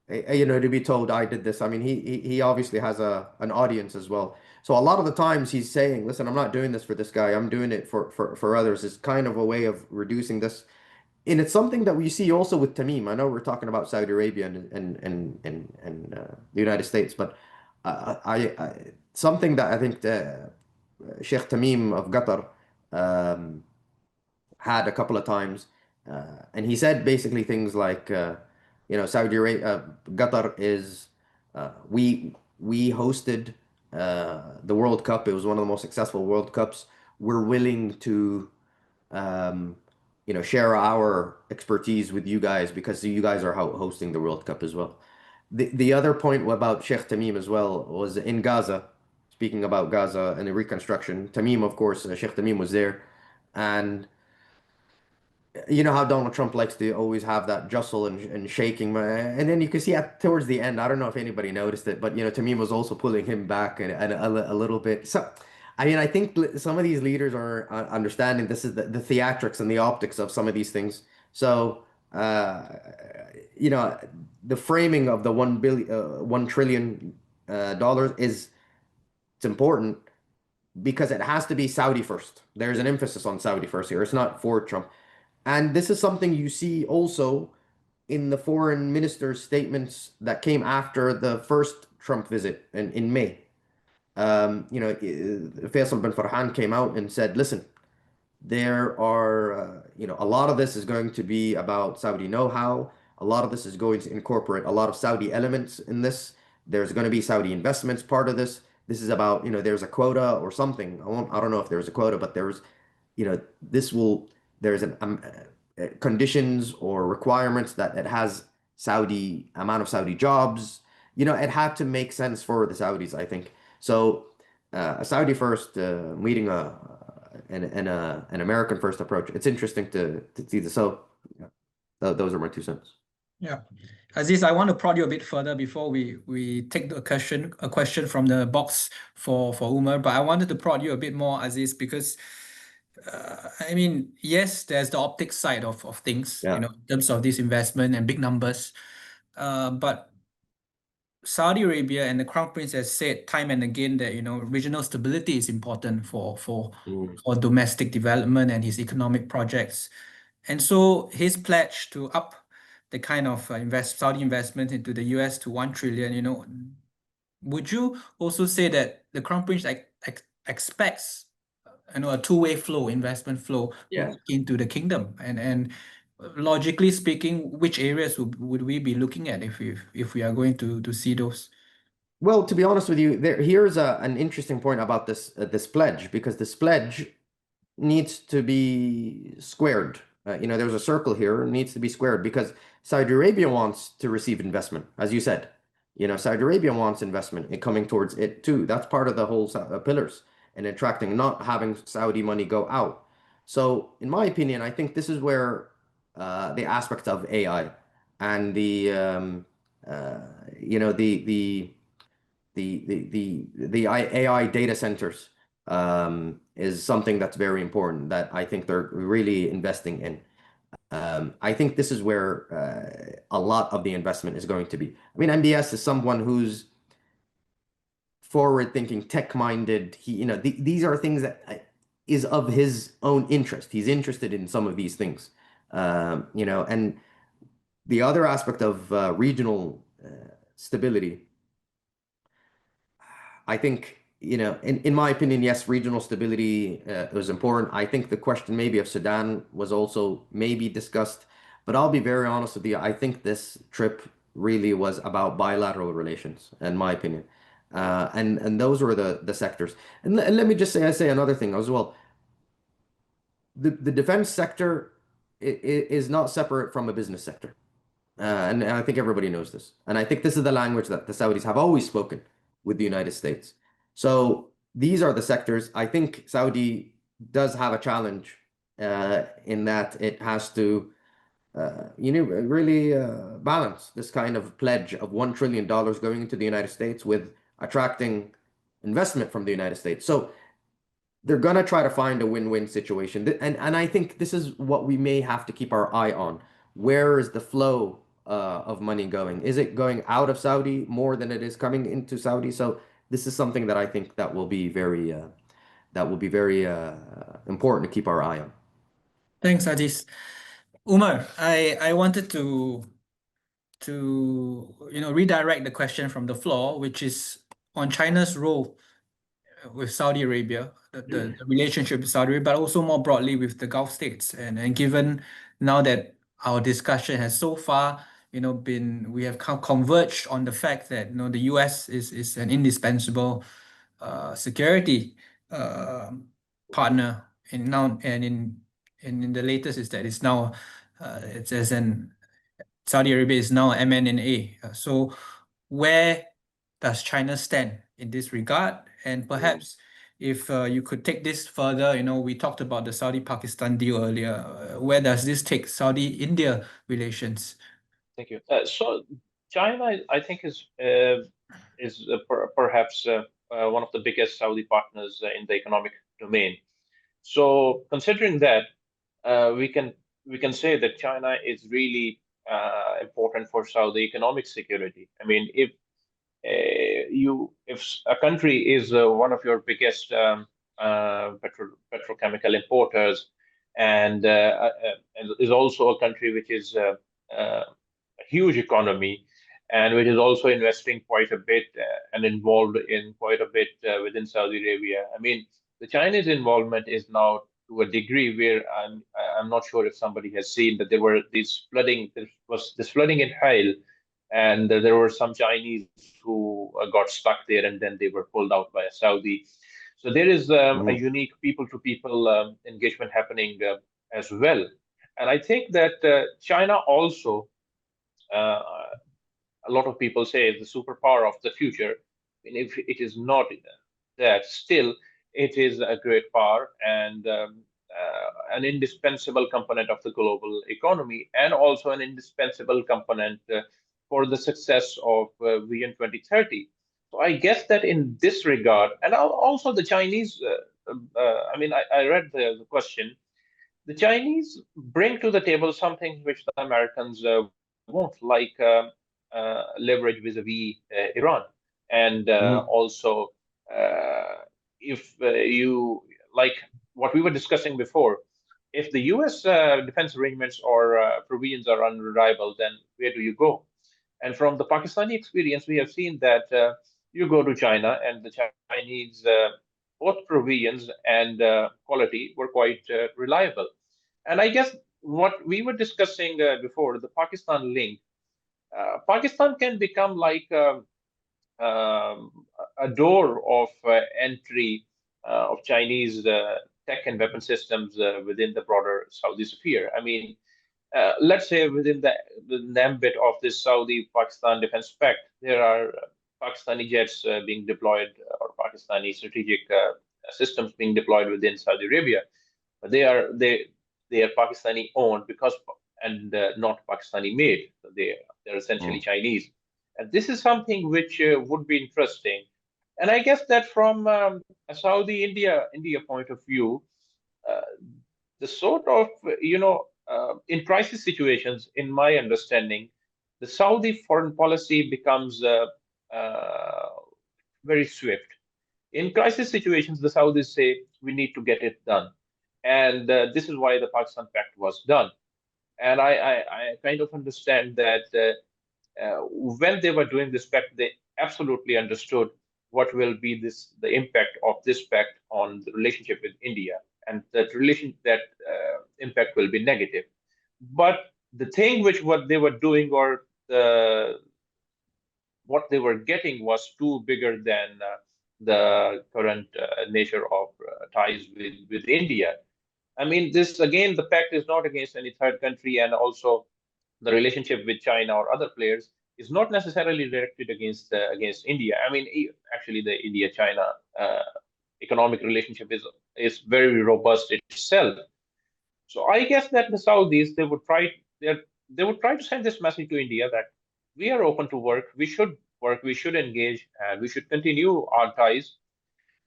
to be told I did this. He obviously has an audience as well. So a lot of the times he's saying, listen, I'm not doing this for this guy. I'm doing it for others. It's kind of a way of reducing this. And it's something that we see also with Tamim. I know we're talking about Saudi Arabia and the United States, but something that I think Sheikh Tamim of Qatar had a couple of times, and he said basically things like, Saudi Arabia, Qatar is, we hosted the World Cup. It was one of the most successful World Cups. We're willing to, share our expertise with you guys because you guys are hosting the World Cup as well. The other point about Sheikh Tamim as well was in Gaza. Speaking about Gaza and the reconstruction, Tamim, of course, Sheikh Tamim was there, and you know how Donald Trump likes to always have that jostle and shaking, and then you can see towards the end. I don't know if anybody noticed it, but Tamim was also pulling him back and a little bit. So, I mean, I think some of these leaders are understanding this is the theatrics and the optics of some of these things. So, the framing of the $1 trillion dollars it's important because it has to be Saudi first. There's an emphasis on Saudi first here. It's not for Trump. And this is something you see also in the foreign minister's statements that came after the first Trump visit in May. Faisal bin Farhan came out and said, listen, there are, a lot of this is going to be about Saudi know-how. A lot of this is going to incorporate a lot of Saudi elements in this. There's going to be Saudi investments part of this. This is about, there's a quota or something. I don't know if there's a quota, but there's, there's conditions or requirements that it has amount of Saudi jobs. It had to make sense for the Saudis, I think. So a Saudi first meeting an American first approach. It's interesting to see this. So those are my 2 cents. Yeah. Aziz, I want to prod you a bit further before we take a question from the box for Umar, but I wanted to prod you a bit more, Aziz, because I mean, yes, there's the optics side of things, Yeah. in terms of this investment and big numbers. But Saudi Arabia and the Crown Prince has said time and again that, regional stability is important for domestic development and his economic projects. And so his pledge to up the kind of Saudi investment into the US to 1 trillion, would you also say that the Crown Prince expects a two-way flow, investment flow Yeah. into the kingdom? And logically speaking, which areas would we be looking at if we are going to see those? Well, to be honest with you, here's an interesting point about this pledge, because this pledge needs to be squared. There's a circle here, it needs to be squared because Saudi Arabia wants to receive investment, as you said. Saudi Arabia wants investment coming towards it too. That's part of the whole pillars and attracting, not having Saudi money go out. So, in my opinion, I think this is where the aspect of AI and the AI data centers is something that's very important that I think they're really investing in. I think this is where a lot of the investment is going to be. I mean, MBS is someone who's forward-thinking, tech-minded. These are things that is of his own interest. He's interested in some of these things. And the other aspect of regional stability, I think, in my opinion, yes, regional stability was important. I think the question maybe of Sudan was also maybe discussed, but I'll be very honest with you. I think this trip really was about bilateral relations, in my opinion. And those were the sectors. And let me just say another thing as well. The defense sector is not separate from a business sector. And I think everybody knows this. And I think this is the language that the Saudis have always spoken with the United States. So these are the sectors. I think Saudi does have a challenge in that it has to really balance this kind of pledge of $1 trillion going into the United States with attracting investment from the United States. So they're going to try to find a win-win situation. And I think this is what we may have to keep our eye on. Where is the flow of money going? Is it going out of Saudi more than it is coming into Saudi? So this is something that I think that will be very important to keep our eye on. Thanks, Aziz. Umar, I wanted to redirect the question from the floor, which is on China's role with Saudi Arabia, the relationship with Saudi Arabia, but also more broadly with the Gulf states. And given now that our discussion has so far, we have converged on the fact that the US is an indispensable security partner, and now in the latest is that it's now it's as an Saudi Arabia is now MNNA. So where does China stand in this regard? And perhaps if you could take this further, we talked about the Saudi-Pakistan deal earlier. Where does this take Saudi-India relations? Thank you. So China, I think, is perhaps one of the biggest Saudi partners in the economic domain. So considering that, we can say that China is really important for Saudi economic security. I mean, if a country is one of your biggest petrochemical importers, and is also a country which is a huge economy, and which is also investing quite a bit and involved in quite a bit within Saudi Arabia. I mean, the Chinese involvement is now to a degree where I'm not sure if somebody has seen that there was this flooding in Hail, and there were some Chinese who got stuck there, and then they were pulled out by a Saudi. So there is a unique people-to-people engagement happening as well. And I think that China also, a lot of people say, is the superpower of the future. And if it is not that, still, it is a great power and an indispensable component of the global economy, and also an indispensable component for the success of Vision 2030. So I guess that in this regard, and also the Chinese, I mean, I read the question. The Chinese bring to the table something which the Americans won't, like leverage vis-a-vis Iran. And also, if you like what we were discussing before, if the US defense arrangements or provisions are unreliable, then where do you go? And from the Pakistani experience, we have seen that you go to China, and the Chinese, both provisions and quality were quite reliable. And I guess what we were discussing before, the Pakistan link, Pakistan can become like a door of entry of Chinese tech and weapon systems within the broader Saudi sphere. I mean, let's say within the ambit of this Saudi-Pakistan defense pact, there are Pakistani jets being deployed, or Pakistani strategic systems being deployed within Saudi Arabia. But they are Pakistani owned and not Pakistani made. So they're essentially Chinese. And this is something which would be interesting. And I guess that from a Saudi India point of view, the sort of, in crisis situations, in my understanding, the Saudi foreign policy becomes very swift. In crisis situations, the Saudis say, we need to get it done. And this is why the Pakistan Pact was done. And I kind of understand that when they were doing this pact, they absolutely understood what will be the impact of this pact on the relationship with India, and that impact will be negative. But the thing what they were doing, or what they were getting, was too bigger than the current nature of ties with India. I mean, this again, the pact is not against any third country, and also the relationship with China or other players is not necessarily directed against India. I mean, actually, the India-China economic relationship is very robust itself. So I guess that the Saudis, they would try to send this message to India that we are open to work, we should engage, and we should continue our ties.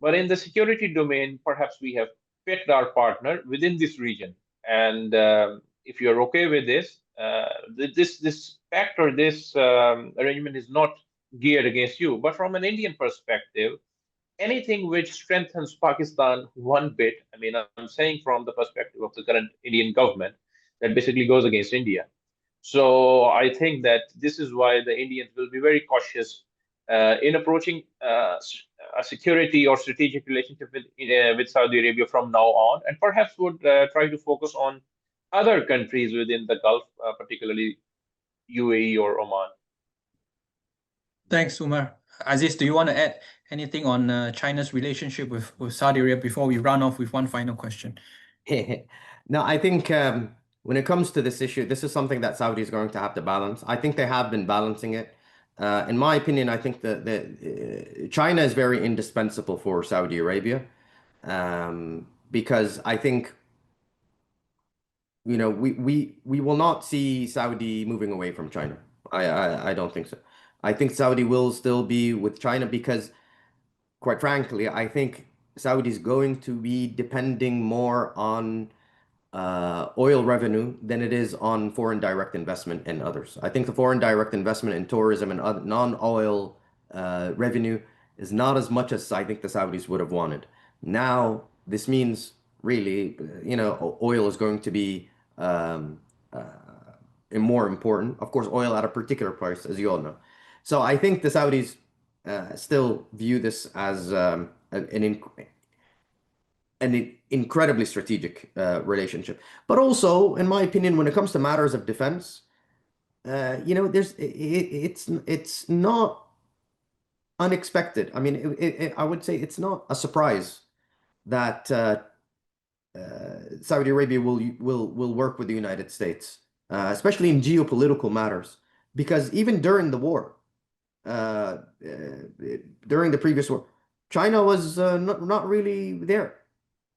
But in the security domain, perhaps we have picked our partner within this region. And if you're okay with this, this pact or this arrangement is not geared against you. But from an Indian perspective, anything which strengthens Pakistan one bit, I mean, I'm saying from the perspective of the current Indian government, that basically goes against India. So I think that this is why the Indians will be very cautious in approaching a security or strategic relationship with Saudi Arabia from now on, and perhaps would try to focus on other countries within the Gulf, particularly UAE or Oman. Thanks, Umar. Aziz, do you want to add anything on China's relationship with Saudi Arabia before we run off with one final question? No, I think when it comes to this issue, this is something that Saudi is going to have to balance. I think they have been balancing it. In my opinion, I think that China is very indispensable for Saudi Arabia, because I think, you know, we will not see Saudi moving away from China. I don't think so. I think Saudi will still be with China because, quite frankly, I think Saudi is going to be depending more on oil revenue than it is on foreign direct investment and others. I think the foreign direct investment in tourism and other non-oil revenue is not as much as I think the Saudis would have wanted. Now, this means really, you know, oil is going to be more important. Of course, oil at a particular price, as you all know. So I think the Saudis still view this as an incredibly strategic relationship. But also, in my opinion, when it comes to matters of defense, you know, it's not unexpected. I mean, I would say it's not a surprise that Saudi Arabia will work with the United States, especially in geopolitical matters, because even during the war, during the previous war, China was not really there.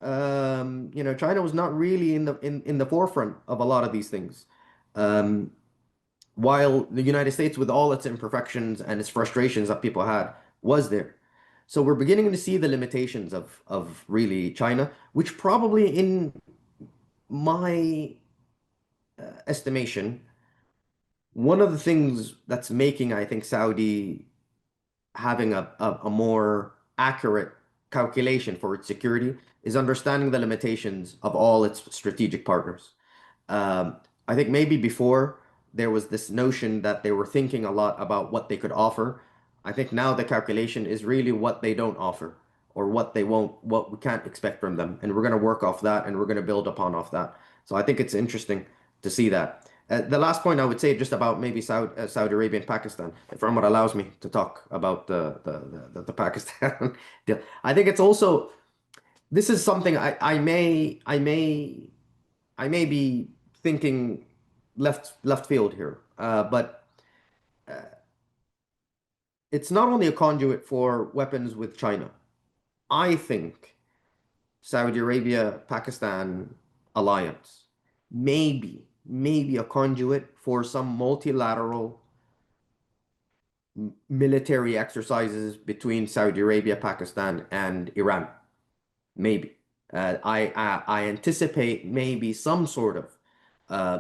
You know, China was not really in the forefront of a lot of these things, while the United States, with all its imperfections and its frustrations that people had, was there. So we're beginning to see the limitations of really China, which probably, in my estimation, one of the things that's making, I think, Saudi having a more accurate calculation for its security is understanding the limitations of all its strategic partners. I think maybe before there was this notion that they were thinking a lot about what they could offer. I think now the calculation is really what they don't offer or what they won't, what we can't expect from them. And we're going to work off that and we're going to build upon off that. So I think it's interesting to see that. The last point I would say just about maybe Saudi Arabia and Pakistan, if Umar allows me to talk about the Pakistan deal. I think it's also, this is something I may be thinking left field here, but it's not only a conduit for weapons with China. I think Saudi Arabia-Pakistan alliance maybe a conduit for some multilateral military exercises between Saudi Arabia, Pakistan, and Iran. Maybe. I anticipate maybe some sort of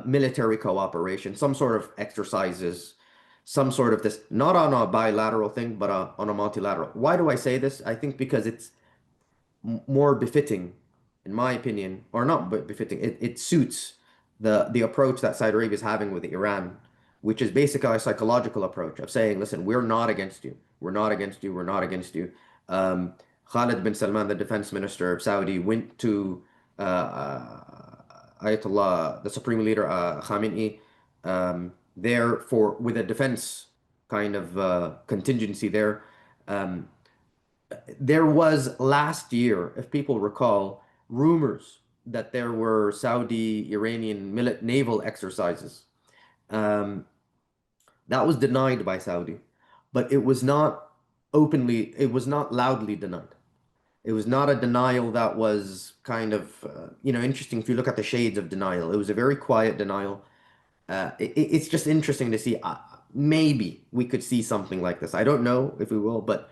military cooperation, some sort of exercises, some sort of this, not on a bilateral thing, but on a multilateral. Why do I say this? I think because it's more befitting, in my opinion, or not befitting, it suits the approach that Saudi Arabia is having with Iran, which is basically a psychological approach of saying, listen, we're not against you. We're not against you. We're not against you. Khalid bin Salman, the defense minister of Saudi, went to Ayatollah, the supreme leader, Khamenei, there with a defense kind of contingency there. There was last year, if people recall, rumors that there were Saudi-Iranian naval exercises. That was denied by Saudi, but it was not openly, it was not loudly denied. It was not a denial that was kind of, you know, interesting if you look at the shades of denial. It was a very quiet denial. It's just interesting to see. Maybe we could see something like this. I don't know if we will, but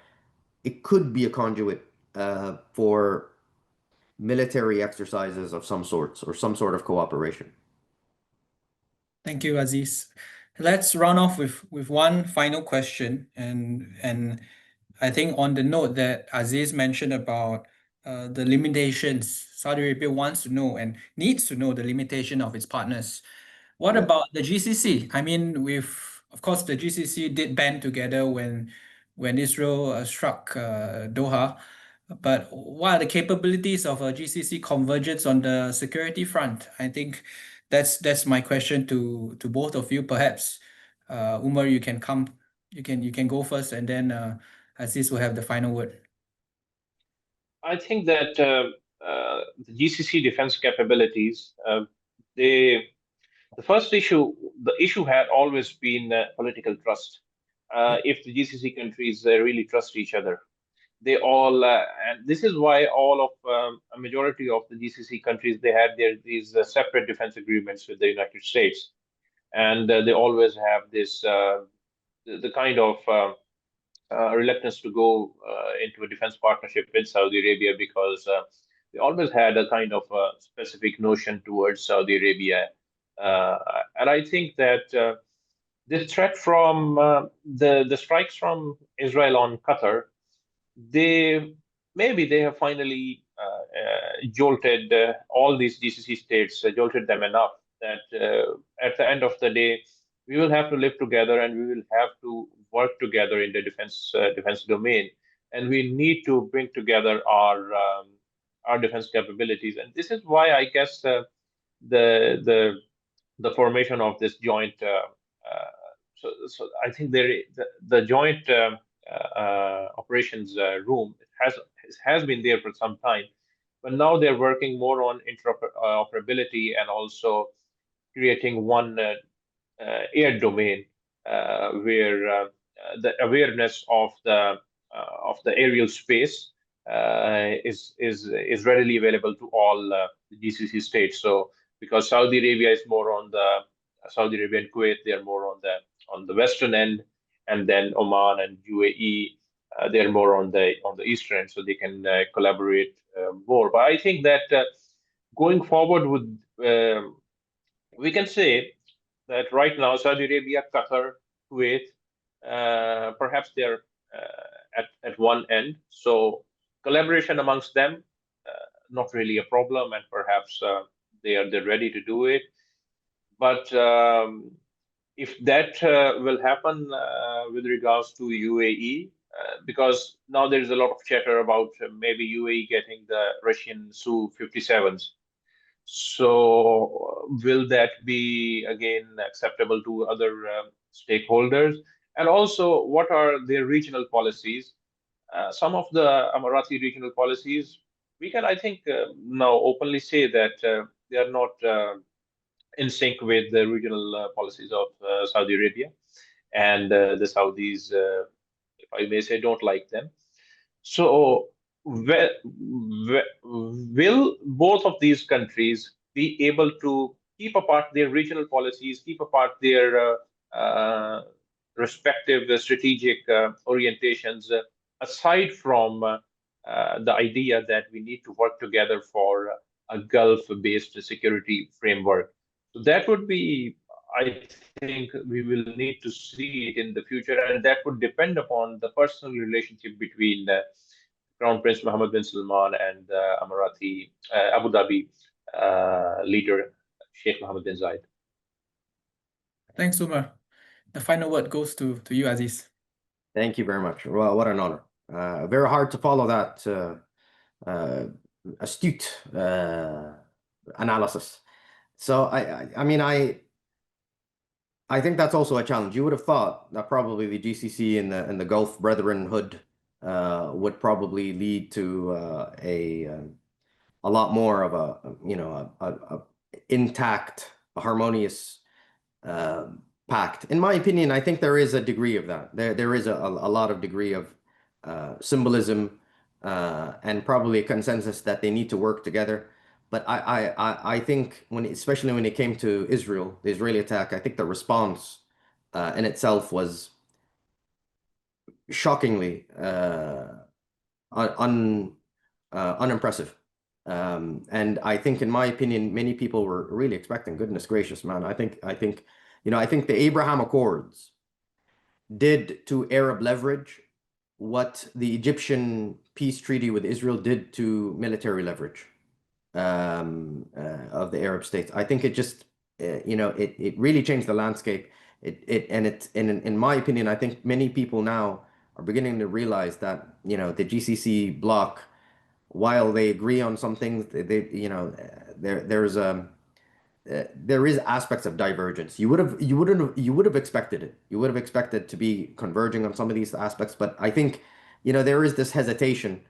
it could be a conduit for military exercises of some sorts or some sort of cooperation. Thank you, Aziz. Let's run off with one final question, and I think on the note that Aziz mentioned about the limitations, Saudi Arabia wants to know and needs to know the limitation of its partners. What about the GCC? I mean, of course, the GCC did band together when when Israel struck Doha. But what are the capabilities of a GCC convergence on the security front? I think that's my question to both of you. Perhaps Umar, you can go first, and then Aziz will have the final word. I think that the GCC defense capabilities, they the issue had always been political trust. If the GCC countries really trust each other, they all, and this is why all of a majority of the GCC countries, they had these separate defense agreements with the United States, and they always have this the kind of reluctance to go into a defense partnership with Saudi Arabia, because they always had a kind of specific notion towards Saudi Arabia. And I think that this threat from the strikes from Israel on Qatar, they maybe they have finally jolted all these GCC states, jolted them enough that at the end of the day, we will have to live together and we will have to work together in the defense domain, and we need to bring together our defense capabilities. And this is why I guess the the formation of this joint. So I think the joint operations room has been there for some time, but now they're working more on interoperability and also creating one air domain where the awareness of the aerial space is readily available to all the GCC states. So because Saudi Arabia is more on the Saudi Arabia and Kuwait, they are more on the western end, and then Oman and UAE, they're more on the eastern end, so they can collaborate more. But I think that going forward with we can say that right now Saudi Arabia, Qatar, Kuwait, perhaps they're at one end. So collaboration amongst them, not really a problem, and perhaps they're ready to do it. But if that will happen with regards to UAE, because now there is a lot of chatter about maybe UAE getting the Russian Su-57s. So will that be again acceptable to other stakeholders? And also, what are their regional policies? Some of the Emirati regional policies, we can, I think, now openly say that they are not in sync with the regional policies of Saudi Arabia, and the Saudis, if I may say, don't like them. So, will both of these countries be able to keep apart their regional policies, keep apart their respective strategic orientations, aside from the idea that we need to work together for a Gulf-based security framework? So that would be, I think, we will need to see it in the future, and that would depend upon the personal relationship between Crown Prince Mohammed bin Salman and Emirati Abu Dhabi leader Sheikh Mohammed bin Zayed. Thanks, Umar. The final word goes to you, Aziz. Thank you very much. Well, what an honor. Very hard to follow that astute analysis. So I mean, I think that's also a challenge. You would have thought that probably the GCC and the Gulf Brotherhood would probably lead to a lot more of a intact, harmonious pact. In my opinion, I think there is a degree of that. There is a lot of degree of symbolism and probably a consensus that they need to work together. But I think especially when it came to Israel, the Israeli attack, I think the response in itself was shockingly unimpressive. And I think, in my opinion, many people were really expecting, goodness gracious, man. I think the Abraham Accords did to Arab leverage what the Egyptian peace treaty with Israel did to military leverage of the Arab states. I think it just, it really changed the landscape. In my opinion, I think many people now are beginning to realize that, you know, the GCC bloc, while they agree on some things, you know, there is aspects of divergence. You would have expected it. You would have expected to be converging on some of these aspects, but I think, you know, there is this hesitation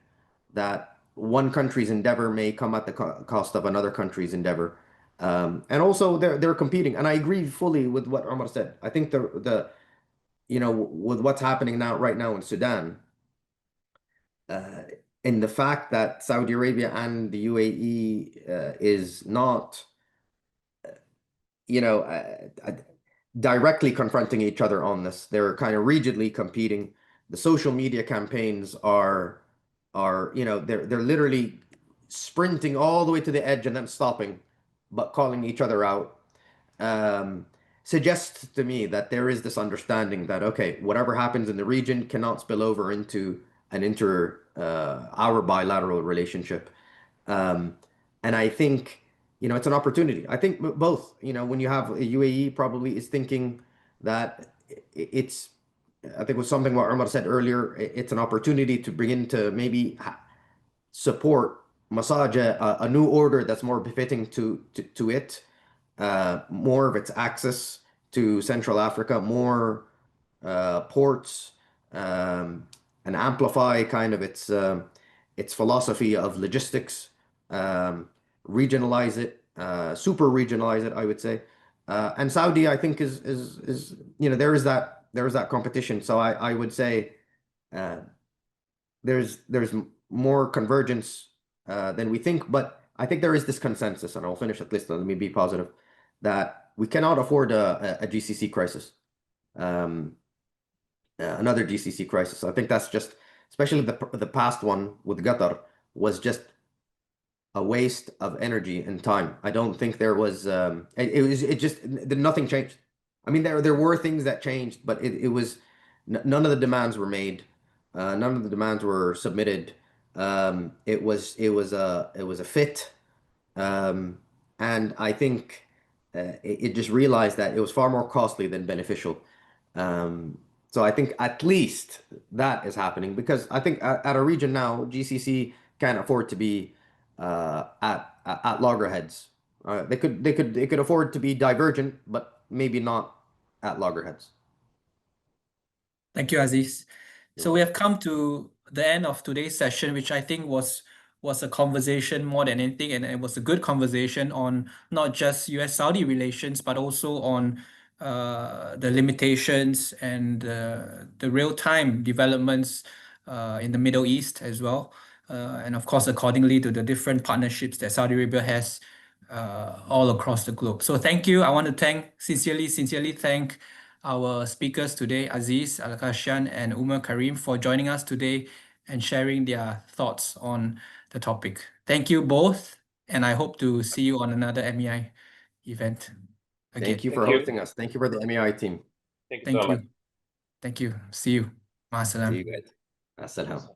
that one country's endeavor may come at the cost of another country's endeavor. And also they're competing. And I agree fully with what Omar said. I think the you know, with what's happening right now in Sudan, in the fact that Saudi Arabia and the UAE is not, you know, directly confronting each other on this. They're kind of rigidly competing. The social media campaigns are, you know, they're literally sprinting all the way to the edge and then stopping, but calling each other out. Suggests to me that there is this understanding that, okay, whatever happens in the region cannot spill over into an our bilateral relationship. And I think, you know, it's an opportunity. I think both, you know, when you have a UAE probably is thinking that it's, I think it was something what Umar said earlier, it's an opportunity to begin to maybe support, massage a new order that's more befitting to it, more of its access to Central Africa, more ports, and amplify kind of its philosophy of logistics, regionalize it, super regionalize it, I would say. And Saudi, I think, is you know, there is that competition. So I would say there's more convergence than we think, but I think there is this consensus, and I'll finish at least. Let me be positive that we cannot afford a GCC crisis, another GCC crisis. I think that's just, especially the past one with Qatar, was just a waste of energy and time. I don't think there was. It just nothing changed. I mean, there were things that changed, but it was none of the demands were made. None of the demands were submitted. It was a fit, and I think it just realized that it was far more costly than beneficial. So I think at least that is happening, because I think at a region now, GCC can't afford to be at loggerheads. They could afford to be divergent, but maybe not at loggerheads. Thank you, Aziz. So we have come to the end of today's session, which I think was a conversation more than anything, and it was a good conversation on not just US-Saudi relations, but also on the limitations and the real-time developments in the Middle East as well, and of course, accordingly to the different partnerships that Saudi Arabia has all across the globe. So thank you. I want to sincerely thank our speakers today, Aziz Al-Kashan and Umar Karim, for joining us today and sharing their thoughts on the topic. Thank you both, and I hope to see you on another MEI event again. Thank you for hosting us. Thank you for the MEI team. Thank you so much. Thank you. See you. Ma See salam. you guys. Assalam.